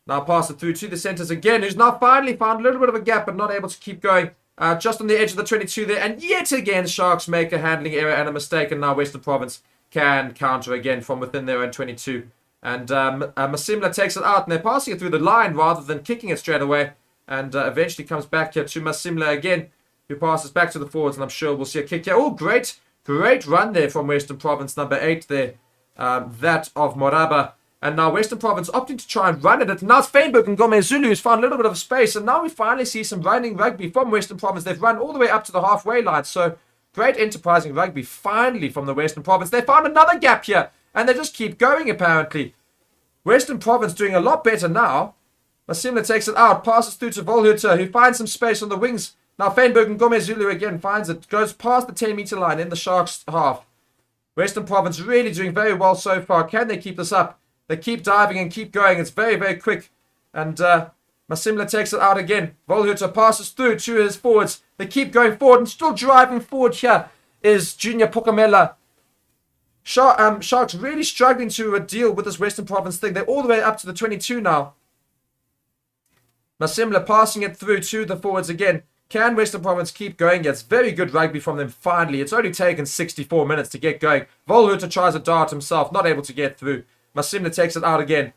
Now pass it through to the centres again, who's now finally found a little bit of a gap, but not able to keep going. Just on the edge of the 22 there. And yet again, Sharks make a handling error and a mistake. And now Western Province can counter again from within their own 22. And Masimla takes it out. And they're passing it through the line rather than kicking it straight away. And eventually comes back here to Masimla again, who passes back to the forwards. And I'm sure we'll see a kick here. Oh, great run there from Western Province. Number 8 there. That of Moraba. And now Western Province opting to try and run at it. And now it's Feinberg and Gomez Zulu who's found a little bit of space. And now we finally see some running rugby from Western Province. They've run all the way up to the halfway line. So great enterprising rugby finally from the Western Province. They found another gap here. And they just keep going apparently. Western Province doing a lot better now. Masimla takes it out. Passes through to Volhuter who finds some space on the wings. Now Feinberg and Gomez Zulu again finds it. Goes past the 10-meter line in the Sharks half. Western Province really doing very well so far. Can they keep this up? They keep diving and keep going. It's very, very quick. And Masimla takes it out again. Volhuter passes through to his forwards. They keep going forward and still driving forward here is Junior Pokamela. Sharks really struggling to deal with this Western Province thing. They're all the way up to the 22 now. Masimla passing it through to the forwards again. Can Western Province keep going? Yeah, it's very good rugby from them finally. It's only taken 64 minutes to get going. Volhuter tries a dart himself, not able to get through. Masimla takes it out again.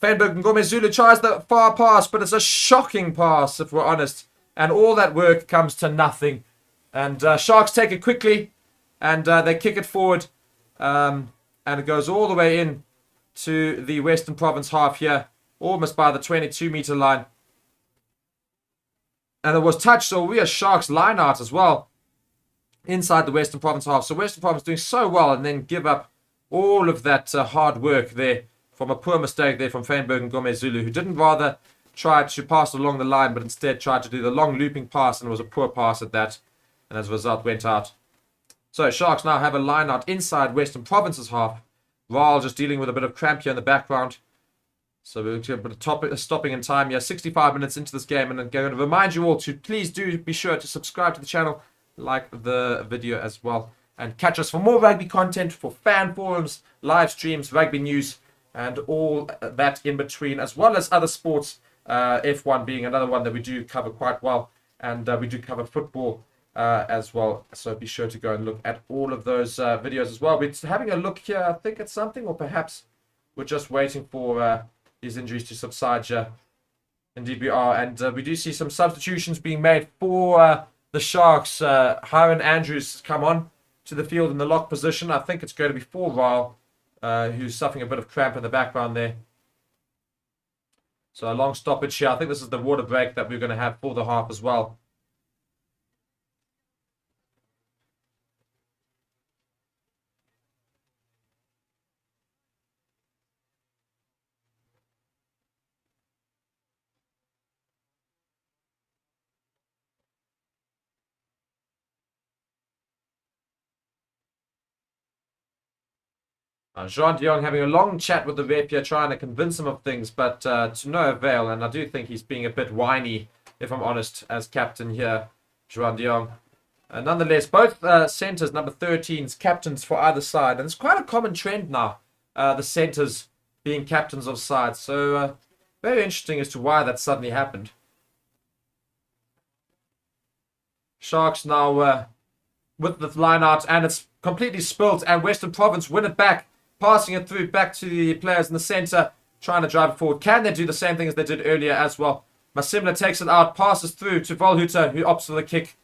Feinberg and Gomez Zulu tries the far pass, but it's a shocking pass, if we're honest. And all that work comes to nothing. And Sharks take it quickly, and they kick it forward. And it goes all the way in to the Western Province half here, almost by the 22-meter line. And it was touched, so we are Sharks line out as well inside the Western Province half. So Western Province doing so well and then give up all of that hard work there from a poor mistake there from Feinberg and Gomez Zulu, who didn't rather try to pass along the line, but instead tried to do the long looping pass, and it was a poor pass at that, and as a result went out. So Sharks now have a line out inside Western Province's half. Raal just dealing with a bit of cramp here in the background. So we're going to be stopping in time here, 65 minutes into this game, and I'm going to remind you all to please do be sure to subscribe to the channel, like the video as well. And catch us for more rugby content, for fan forums, live streams, rugby news, and all that in between, as well as other sports, F1 being another one that we do cover quite well. And we do cover football as well. So be sure to go and look at all of those videos as well. We're having a look here, I think it's something, or perhaps we're just waiting for these injuries to subside here. Indeed we are. And we do see some substitutions being made for the Sharks. Hiron Andrews has come on to the field in the lock position. I think it's going to be for Raal, who's suffering a bit of cramp in the background there. So a long stoppage here. I think this is the water break that we're going to have for the half as well. Jean de Jong having a long chat with the ref here, trying to convince him of things, but to no avail. And I do think he's being a bit whiny, if I'm honest, as captain here, Jean de Jong. Nonetheless, both centres, number 13s, captains for either side. And it's quite a common trend now, the centres being captains of sides. So very interesting as to why that suddenly happened. Sharks now with the line out, and it's completely spilt, and Western Province win it back, passing it through back to the players in the centre, trying to drive it forward. Can they do the same thing as they did earlier as well? Masimla takes it out, passes through to Volhuter, who opts for the kick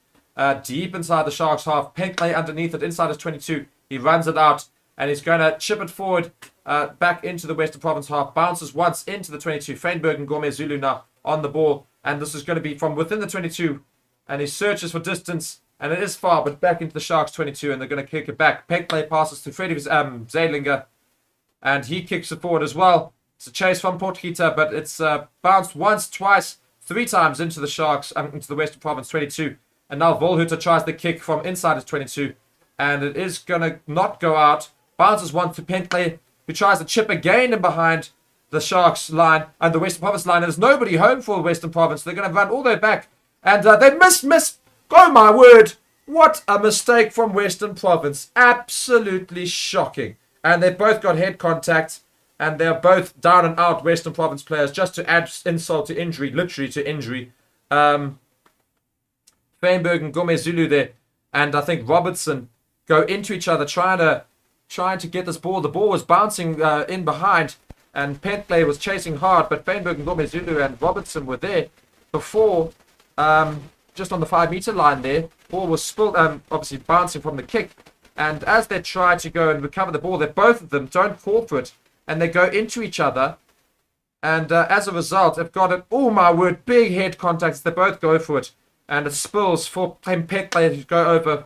deep inside the Sharks half. Penkley underneath it, inside his 22. He runs it out, and he's going to chip it forward back into the Western Province half. Bounces once into the 22. Feinberg and Gourmet Zulu now on the ball, and this is going to be from within the 22, and he searches for distance. And it is far, but back into the Sharks 22, and they're going to kick it back. Penkley passes to Freddy Zeilinger, and he kicks it forward as well. It's a chase from Potgieter, but it's bounced once, twice, 3 times into the Sharks, into the Western Province 22. And now Volhuter tries the kick from inside his 22, and it is going to not go out. Bounces once to Penkley, who tries to chip again in behind the Sharks line and the Western Province line. And there's nobody home for the Western Province. They're going to run all the way back, and they miss. Oh my word, what a mistake from Western Province. Absolutely shocking. And they've both got head contact, and they're both down and out Western Province players, just to add insult to injury, literally to injury. Feinberg and Gourmet Zulu there, and I think Robertson go into each other trying to get this ball. The ball was bouncing in behind, and Pentley was chasing hard, but Feinberg and Gourmet Zulu and Robertson were there before, just on the 5-meter line there. Ball was spilled, obviously bouncing from the kick. And as they try to go and recover the ball, both of them don't call for it. And they go into each other. And as a result, they've got it. Oh my word, big head contacts. They both go for it. And it spills for Penkley to go over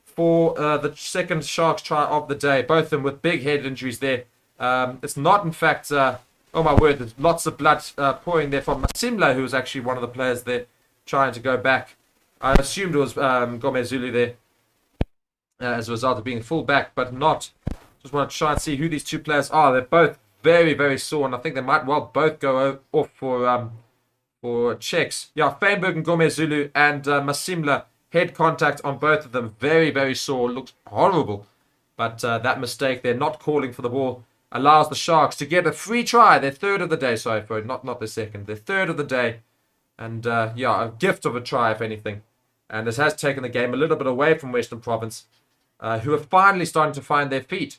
for the second Sharks try of the day. Both of them with big head injuries there. It's not, in fact, oh my word, there's lots of blood pouring there from Masimla, who was actually one of the players there, trying to go back. I assumed it was Gourmet Zulu there as a result of being full back, but not. Just want to try and see who these two players are. They're both very, very sore, and I think they might well both go off for checks. Yeah, Feinberg and Gourmet Zulu and Masimla, head contact on both of them. Very, very sore. Looks horrible. But that mistake, they're not calling for the ball, allows the Sharks to get a free try. Their third of the day, sorry, for not their second. Their third of the day. And, yeah, a gift of a try, if anything. And this has taken the game a little bit away from Western Province, who are finally starting to find their feet.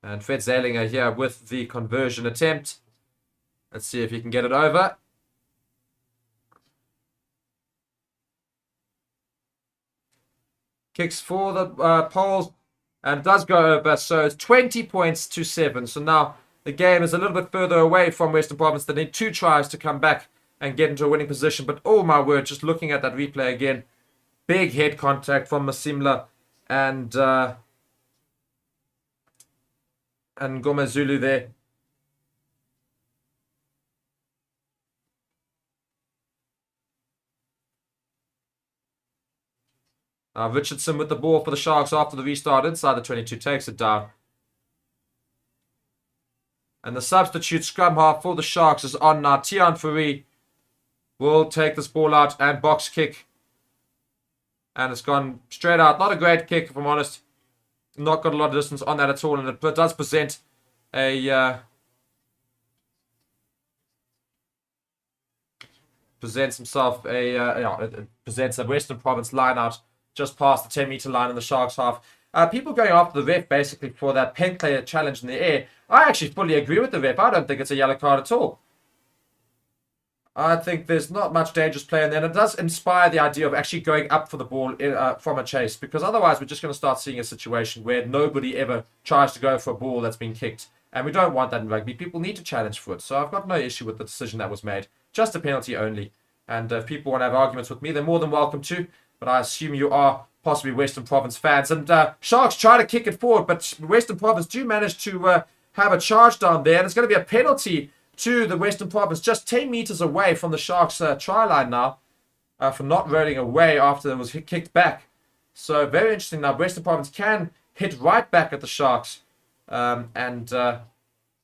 And Fred Zeilinger here with the conversion attempt. Let's see if he can get it over. Kicks for the Poles. And it does go over, so it's 20 points to 7. So now the game is a little bit further away from Western Province. They need 2 tries to come back and get into a winning position. But oh my word, just looking at that replay again, big head contact from Masimla and Gourmet Zulu there. Richardson with the ball for the Sharks after the restart inside the 22, takes it down. And the substitute scrum half for the Sharks is on now. Tian Currie will take this ball out and box kick. And it's gone straight out. Not a great kick, if I'm honest. Not got a lot of distance on that at all. And it does present a... presents a Western Province line out just past the 10-meter line in the Sharks half. People going after the ref basically for that Penkley challenge in the air. I actually fully agree with the ref. I don't think it's a yellow card at all. I think there's not much dangerous play in there. And it does inspire the idea of actually going up for the ball from a chase. Because otherwise we're just going to start seeing a situation where nobody ever tries to go for a ball that's been kicked. And we don't want that in rugby. People need to challenge for it. So I've got no issue with the decision that was made. Just a penalty only. And if people want to have arguments with me, they're more than welcome to. But I assume you are possibly Western Province fans. And Sharks try to kick it forward, but Western Province do manage to have a charge down there. And it's going to be a penalty to the Western Province, just 10 meters away from the Sharks try line now, for not rolling away after it was kicked back. So very interesting now. Western Province can hit right back at the Sharks and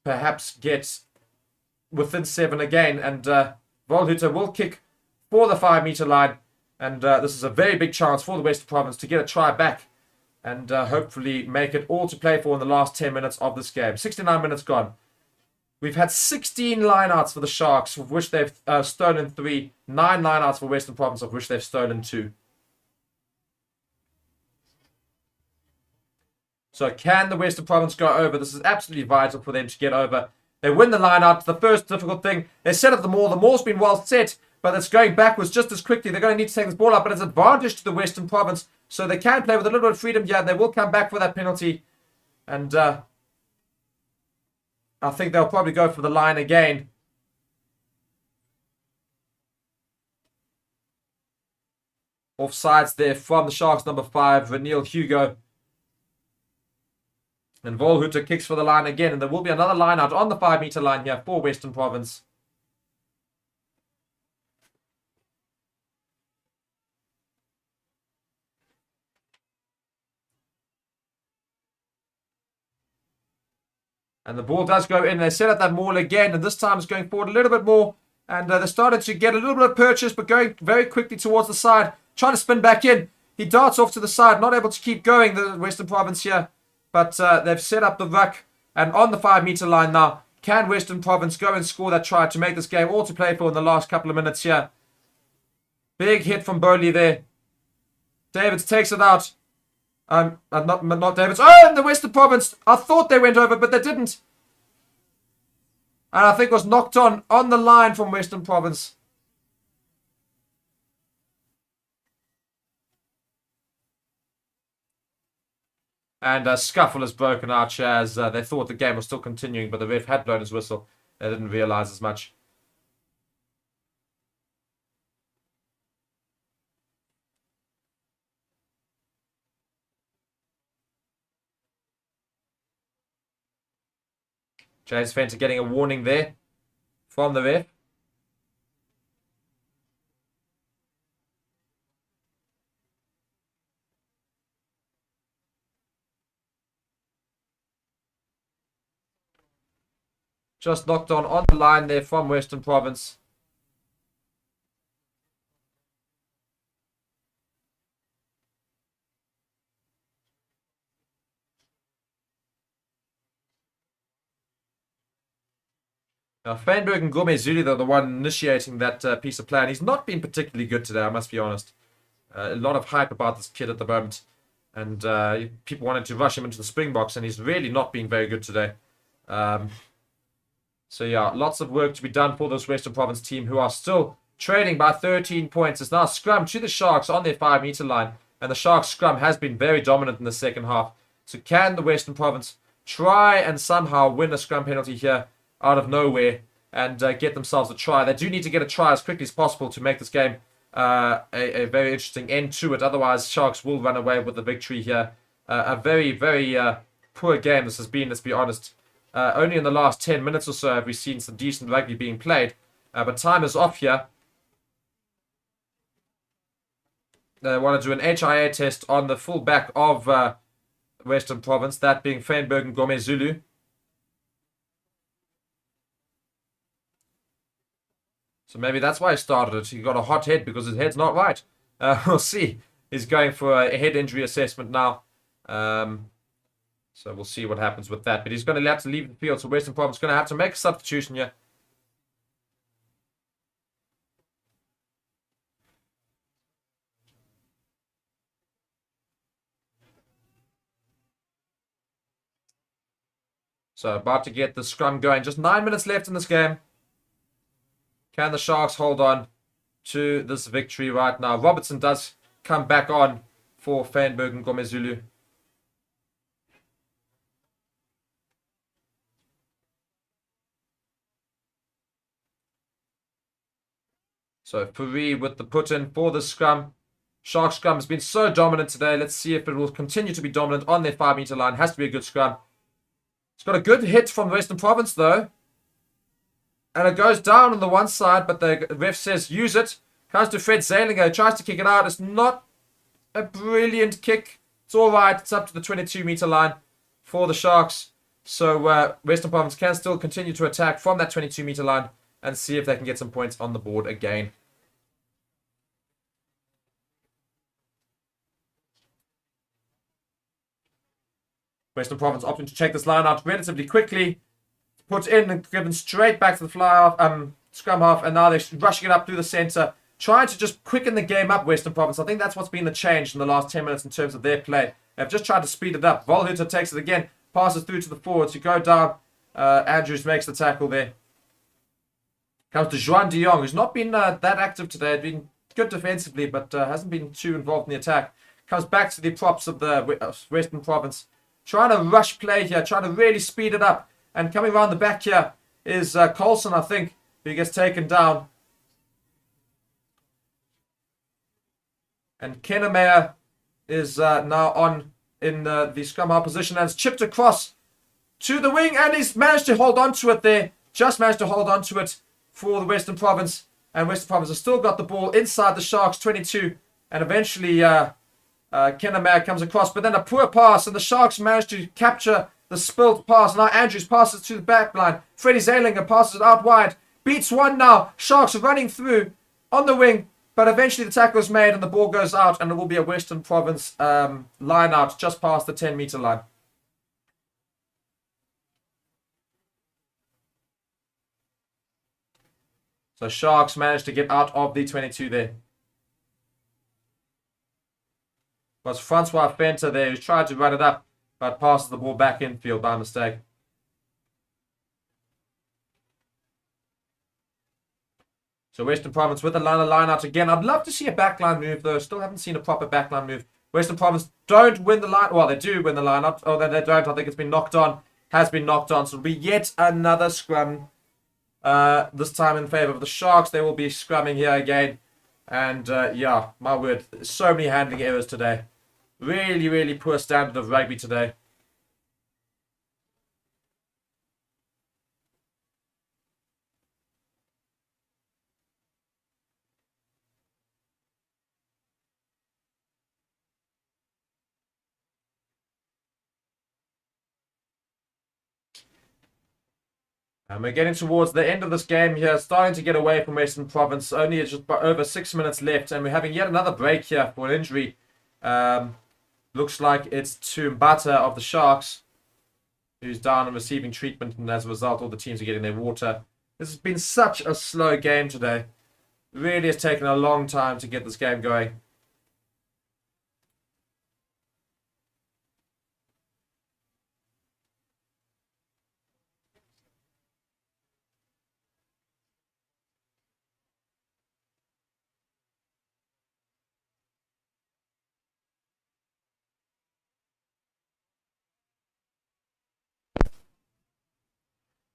perhaps get within 7 again. And Volhuter will kick for the 5-meter line. And this is a very big chance for the Western Province to get a try back and hopefully make it all to play for in the last 10 minutes of this game. 69 minutes gone. We've had 16 lineouts for the Sharks, of which they've stolen 3. 9 lineouts for Western Province, of which they've stolen 2. So can the Western Province go over? This is absolutely vital for them to get over. They win the lineout. The first difficult thing, they set up the maul. The maul's been well set, but it's going backwards just as quickly. They're going to need to take this ball up, but it's an advantage to the Western Province. So they can play with a little bit of freedom here. They will come back for that penalty. And I think they'll probably go for the line again. Offsides there from the Sharks, number 5, Reniel Hugo. And Volhuter kicks for the line again. And there will be another line out on the 5-meter line here for Western Province. And the ball does go in. They set up that maul again. And this time it's going forward a little bit more. And they started to get a little bit of purchase, but going very quickly towards the side. Trying to spin back in. He darts off to the side. Not able to keep going, the Western Province here. But they've set up the ruck. And on the 5-meter line now, can Western Province go and score that try to make this game all to play for in the last couple of minutes here? Big hit from Bowley there. Davids takes it out. Not Davids. Oh, and the Western Province. I thought they went over, but they didn't. And I think it was knocked on the line from Western Province. And a scuffle has broken out as they thought the game was still continuing, but the ref had blown his whistle. They didn't realize as much. James Fenter getting a warning there from the ref. Just knocked on the line there from Western Province. Now, Feinberg and Gourmet Zulu, they're the one initiating that piece of play. And he's not been particularly good today, I must be honest. A lot of hype about this kid at the moment. And people wanted to rush him into the Springboks, and he's really not been very good today. So yeah, lots of work to be done for this Western Province team, who are still trailing by 13 points. It's now Scrum to the Sharks on their 5-meter line. And the Sharks Scrum has been very dominant in the second half. So can the Western Province try and somehow win a Scrum penalty here out of nowhere and get themselves a try? They do need to get a try as quickly as possible to make this game a very interesting end to it. Otherwise, Sharks will run away with the victory here. A very, very poor game this has been, let's be honest. Only in the last 10 minutes or so have we seen some decent rugby being played. But time is off here. They want to do an HIA test on the full back of Western Province, that being Feinberg and Gourmet Zulu. So maybe that's why he started it. He got a hot head because his head's not right. We'll see. He's going for a head injury assessment now. So we'll see what happens with that. But he's going to have to leave the field. So Western Province is going to have to make a substitution here. So about to get the scrum going. Just 9 minutes left in this game. Can the Sharks hold on to this victory right now? Robertson does come back on for Feinberg and Gourmet Zulu. So Currie with the put in for the scrum. Shark scrum has been so dominant today. Let's see if it will continue to be dominant on their 5-meter line. Has to be a good scrum. It's got a good hit from Western Province though. And it goes down on the one side, but the ref says use it. Comes to Fred Zalinger, tries to kick it out. It's not a brilliant kick. It's all right. It's up to the 22-meter line for the Sharks. So Western Province can still continue to attack from that 22-meter line and see if they can get some points on the board again. Western Province opting to check this line out relatively quickly. Put in and given straight back to the scrum half, and now they're rushing it up through the center, trying to just quicken the game up, Western Province. I think that's what's been the change in the last 10 minutes in terms of their play. They've just tried to speed it up. Volhuter takes it again, passes through to the forwards. You go down. Andrews makes the tackle there. Comes to Juan de Jong, who's not been that active today. Been good defensively, but hasn't been too involved in the attack. Comes back to the props of the Western Province. Trying to rush play here, trying to really speed it up. And coming around the back here is Coulson, I think, who gets taken down. And Kennemeyer is now on in the scrum half position and it's chipped across to the wing, and he's managed to hold on to it there. Just managed to hold on to it for the Western Province. And Western Province has still got the ball inside the Sharks' 22. And eventually Kennemeyer comes across, but then a poor pass, and the Sharks managed to capture the spilt pass. Now Andrews passes to the back line. Freddie Zalinger passes it out wide. Beats one now. Sharks are running through on the wing, but eventually the tackle is made and the ball goes out, and it will be a Western Province line out just past the 10-meter line. So Sharks managed to get out of the 22 there. It was Francois Fenter there who tried to run it up, but passes the ball back infield by mistake. So Western Province with a line out again. I'd love to see a backline move though. Still haven't seen a proper backline move. Western Province don't win the line. Well, they do win the line out. Oh, they don't. I think it's been knocked on. Has been knocked on. So it'll be yet another scrum. This time in favor of the Sharks. They will be scrumming here again. And yeah, my word. So many handling errors today. Really, really poor standard of rugby today. And we're getting towards the end of this game here, starting to get away from Western Province. Only just over 6 minutes left, and we're having yet another break here for an injury. Looks like it's to Mbata of the Sharks, who's down and receiving treatment, and as a result, all the teams are getting their water. This has been such a slow game today. Really has taken a long time to get this game going.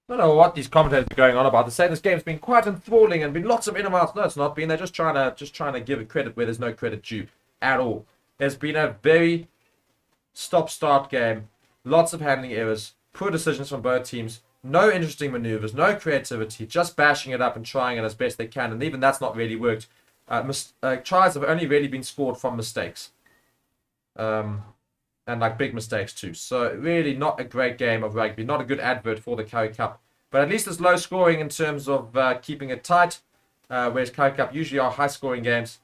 I don't know what these commentators are going on about. They're saying this game's been quite enthralling and been lots of in and outs. No, it's not been. They're just trying to give it credit where there's no credit due at all. There's been a very stop-start game. Lots of handling errors. Poor decisions from both teams. No interesting maneuvers. No creativity. Just bashing it up and trying it as best they can. And even that's not really worked. Tries have only really been scored from mistakes. And like big mistakes too. So really not a great game of rugby. Not a good advert for the Currie Cup. But at least it's low scoring in terms of keeping it tight. Whereas Currie Cup usually are high scoring games.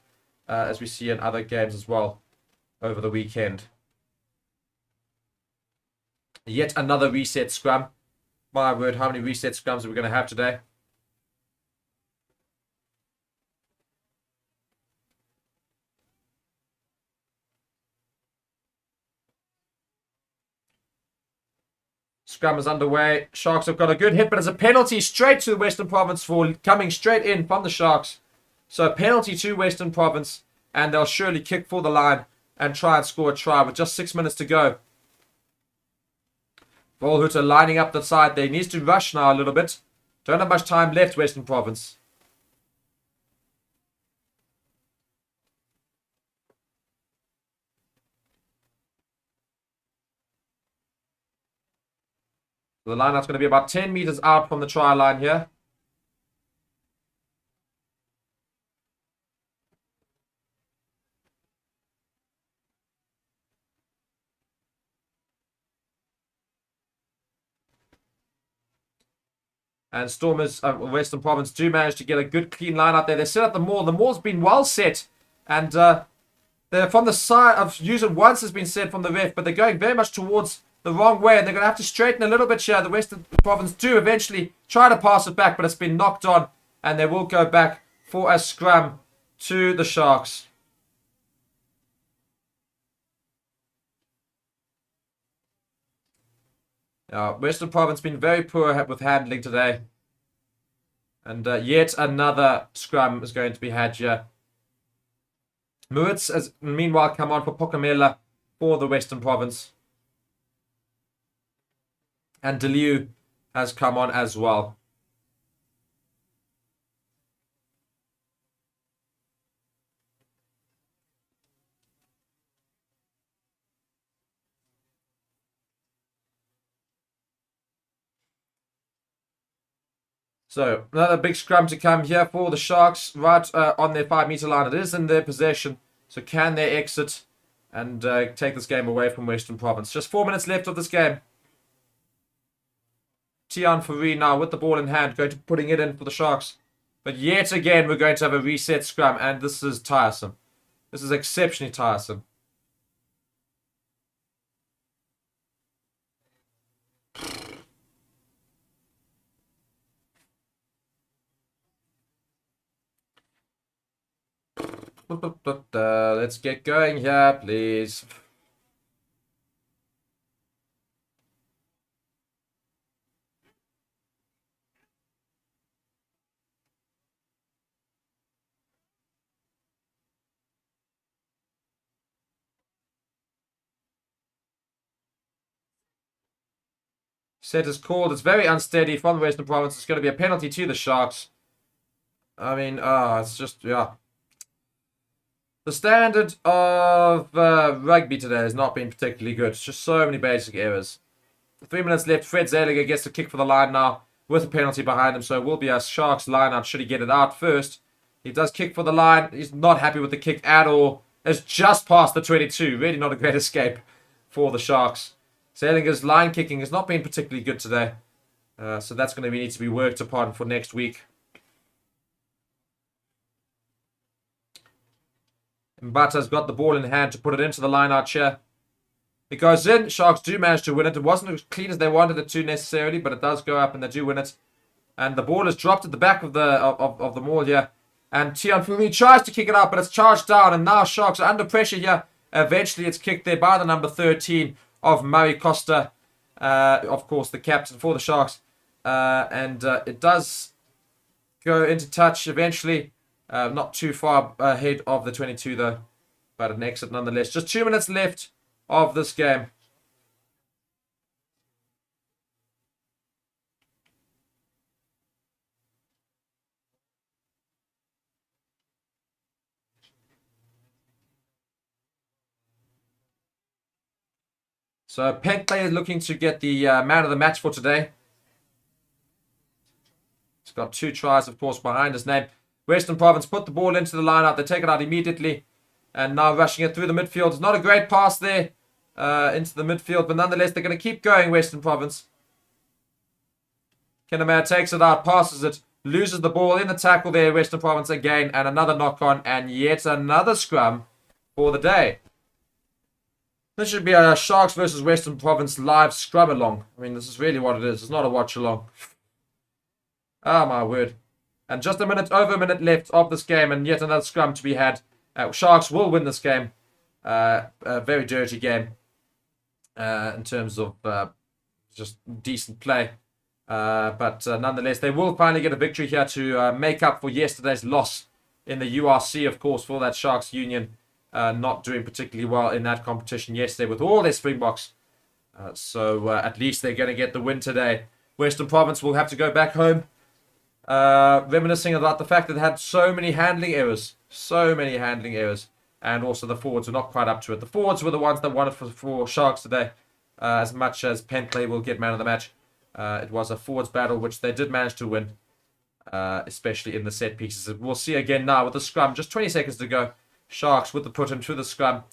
As we see in other games as well over the weekend. Yet another reset scrum. My word, how many reset scrums are we going to have today? Scrum is underway. Sharks have got a good hit, but it's a penalty straight to the Western Province for coming straight in from the Sharks. So a penalty to Western Province, and they'll surely kick for the line and try and score a try with just 6 minutes to go. Volhuter lining up the side there. He needs to rush now a little bit. Don't have much time left, Western Province. The lineout's going to be about 10 meters out from the try line here. And Stormers, Western Province, do manage to get a good clean line out there. They set up the maul. The maul's been well set. And they're from the side of use it once has been said from the ref, but they're going very much towards the wrong way. And they're going to have to straighten a little bit here. The Western Province do eventually try to pass it back, but it's been knocked on. And they will go back for a scrum to the Sharks. Western Province been very poor with handling today. And yet another scrum is going to be had here. Muritz has meanwhile come on for Pokamela for the Western Province. And Deliu has come on as well. So, another big scrum to come here for the Sharks, right on their 5-meter line. It is in their possession. So, can they exit and take this game away from Western Province? Just 4 minutes left of this game. Tian Fourie now with the ball in hand, going to putting it in for the Sharks. But yet again, we're going to have a reset scrum, and this is tiresome. This is exceptionally tiresome. Let's get going here, please. Set is called. It's very unsteady from the Western Province. It's going to be a penalty to the Sharks. I mean, it's just, yeah. The standard of rugby today has not been particularly good. It's just so many basic errors. 3 minutes left. Fred Zaliger gets the kick for the line now with a penalty behind him. So it will be a Sharks line out should he get it out first. He does kick for the line. He's not happy with the kick at all. It's just past the 22. Really not a great escape for the Sharks. Zaliger's line kicking has not been particularly good today. So that's going to need to be worked upon for next week. Mbata's got the ball in hand to put it into the line out here. It goes in. Sharks do manage to win it. It wasn't as clean as they wanted it to necessarily, but it does go up and they do win it. And the ball is dropped at the back of the maul here. And Tian Fourie tries to kick it out, but it's charged down. And now Sharks are under pressure here. Eventually it's kicked there by the number 13 of Murray Costa. Of course, the captain for the Sharks. And it does go into touch eventually. Not too far ahead of the 22 though. But an exit nonetheless. Just 2 minutes left of this game. So Pentley is looking to get the man of the match for today. He's got 2 tries, of course, behind his name. Western Province put the ball into the line out. They take it out immediately. And now rushing it through the midfield. It's not a great pass there into the midfield. But nonetheless, they're going to keep going, Western Province. Kinnaman takes it out, passes it. Loses the ball in the tackle there, Western Province again. And another knock on. And yet another scrum for the day. This should be a Sharks versus Western Province live scrum along. I mean, this is really what it is. It's not a watch along. Oh, my word. And just over a minute left of this game, and yet another scrum to be had. Sharks will win this game. A very dirty game in terms of just decent play. But nonetheless, they will finally get a victory here to make up for yesterday's loss in the URC, of course, for that Sharks Union. Not doing particularly well in that competition yesterday with all their Springboks. So at least they're going to get the win today. Western Province will have to go back home. Reminiscing about the fact that they had so many handling errors. So many handling errors. And also the forwards were not quite up to it. The forwards were the ones that won it for Sharks today. As much as Pentley will get man of the match. It was a forwards battle which they did manage to win. Especially in the set pieces. We'll see again now with the scrum. Just 20 seconds to go. Sharks with the put into the scrum.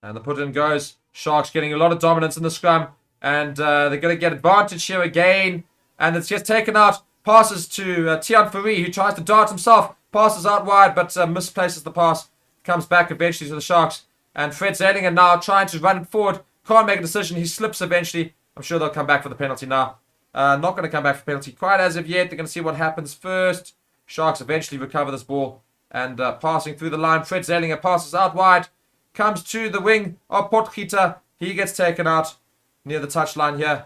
And the put-in goes. Sharks getting a lot of dominance in the scrum. And they're going to get advantage here again. And it's just taken out. Passes to Currie, who tries to dart himself. Passes out wide, but misplaces the pass. Comes back eventually to the Sharks. And Fred Zelinger now trying to run it forward. Can't make a decision. He slips eventually. I'm sure they'll come back for the penalty now. Not going to come back for penalty quite as of yet. They're going to see what happens first. Sharks eventually recover this ball. And passing through the line. Fred Zelinger passes out wide. Comes to the wing of Potgieter. He gets taken out near the touchline here.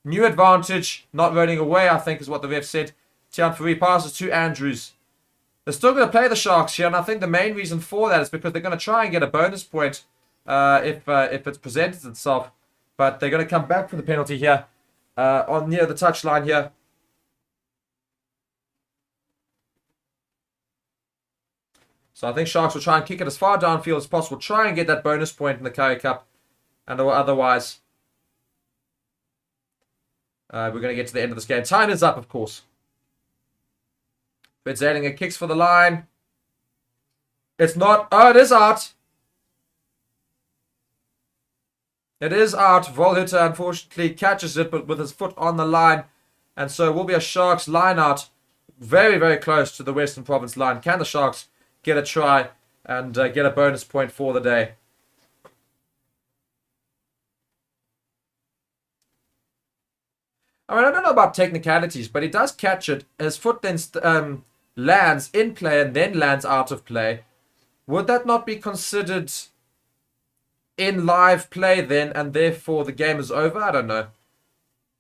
New advantage. Not rolling away, I think, is what the ref said. Tianfuri passes to Andrews. They're still going to play the Sharks here, and I think the main reason for that is because they're going to try and get a bonus point if it presents itself. But they're going to come back for the penalty here on near the touchline here. So I think Sharks will try and kick it as far downfield as possible. Try and get that bonus point in the Currie Cup. And otherwise, we're going to get to the end of this game. Time is up, of course. Fred Zelinger kicks for the line. It's not. Oh, it is out. It is out. Volhutter unfortunately catches it, but with his foot on the line. And so it will be a Sharks line out. Very, very close to the Western Province line. Can the Sharks get a try and get a bonus point for the day? I mean, I don't know about technicalities, but he does catch it. His foot then lands in play and then lands out of play. Would that not be considered in live play then, and therefore the game is over? I don't know.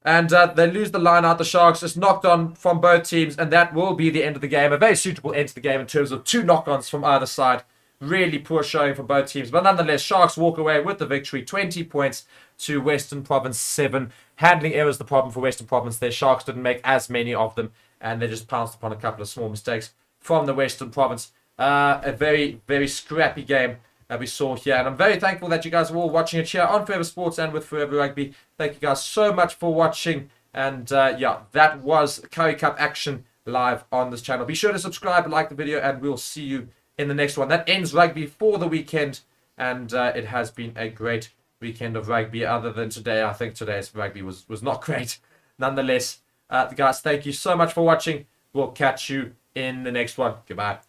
And they lose the line out. The Sharks. It's knocked on from both teams, and that will be the end of the game. A very suitable end to the game in terms of 2 knock-ons from either side. Really poor showing from both teams. But nonetheless, Sharks walk away with the victory. 20 points to Western Province 7. Handling errors the problem for Western Province. Their Sharks didn't make as many of them, and they just pounced upon a couple of small mistakes from the Western Province. A very, very scrappy game that we saw here. And I'm very thankful that you guys are all watching it here on Forever Sports and with Forever Rugby. Thank you guys so much for watching. And yeah, that was Currie Cup action live on this channel. Be sure to subscribe, like the video, and we'll see you in the next one. That ends rugby for the weekend. And it has been a great weekend of rugby, other than today. I think today's rugby was not great. Nonetheless, guys, thank you so much for watching. We'll catch you in the next one. Goodbye.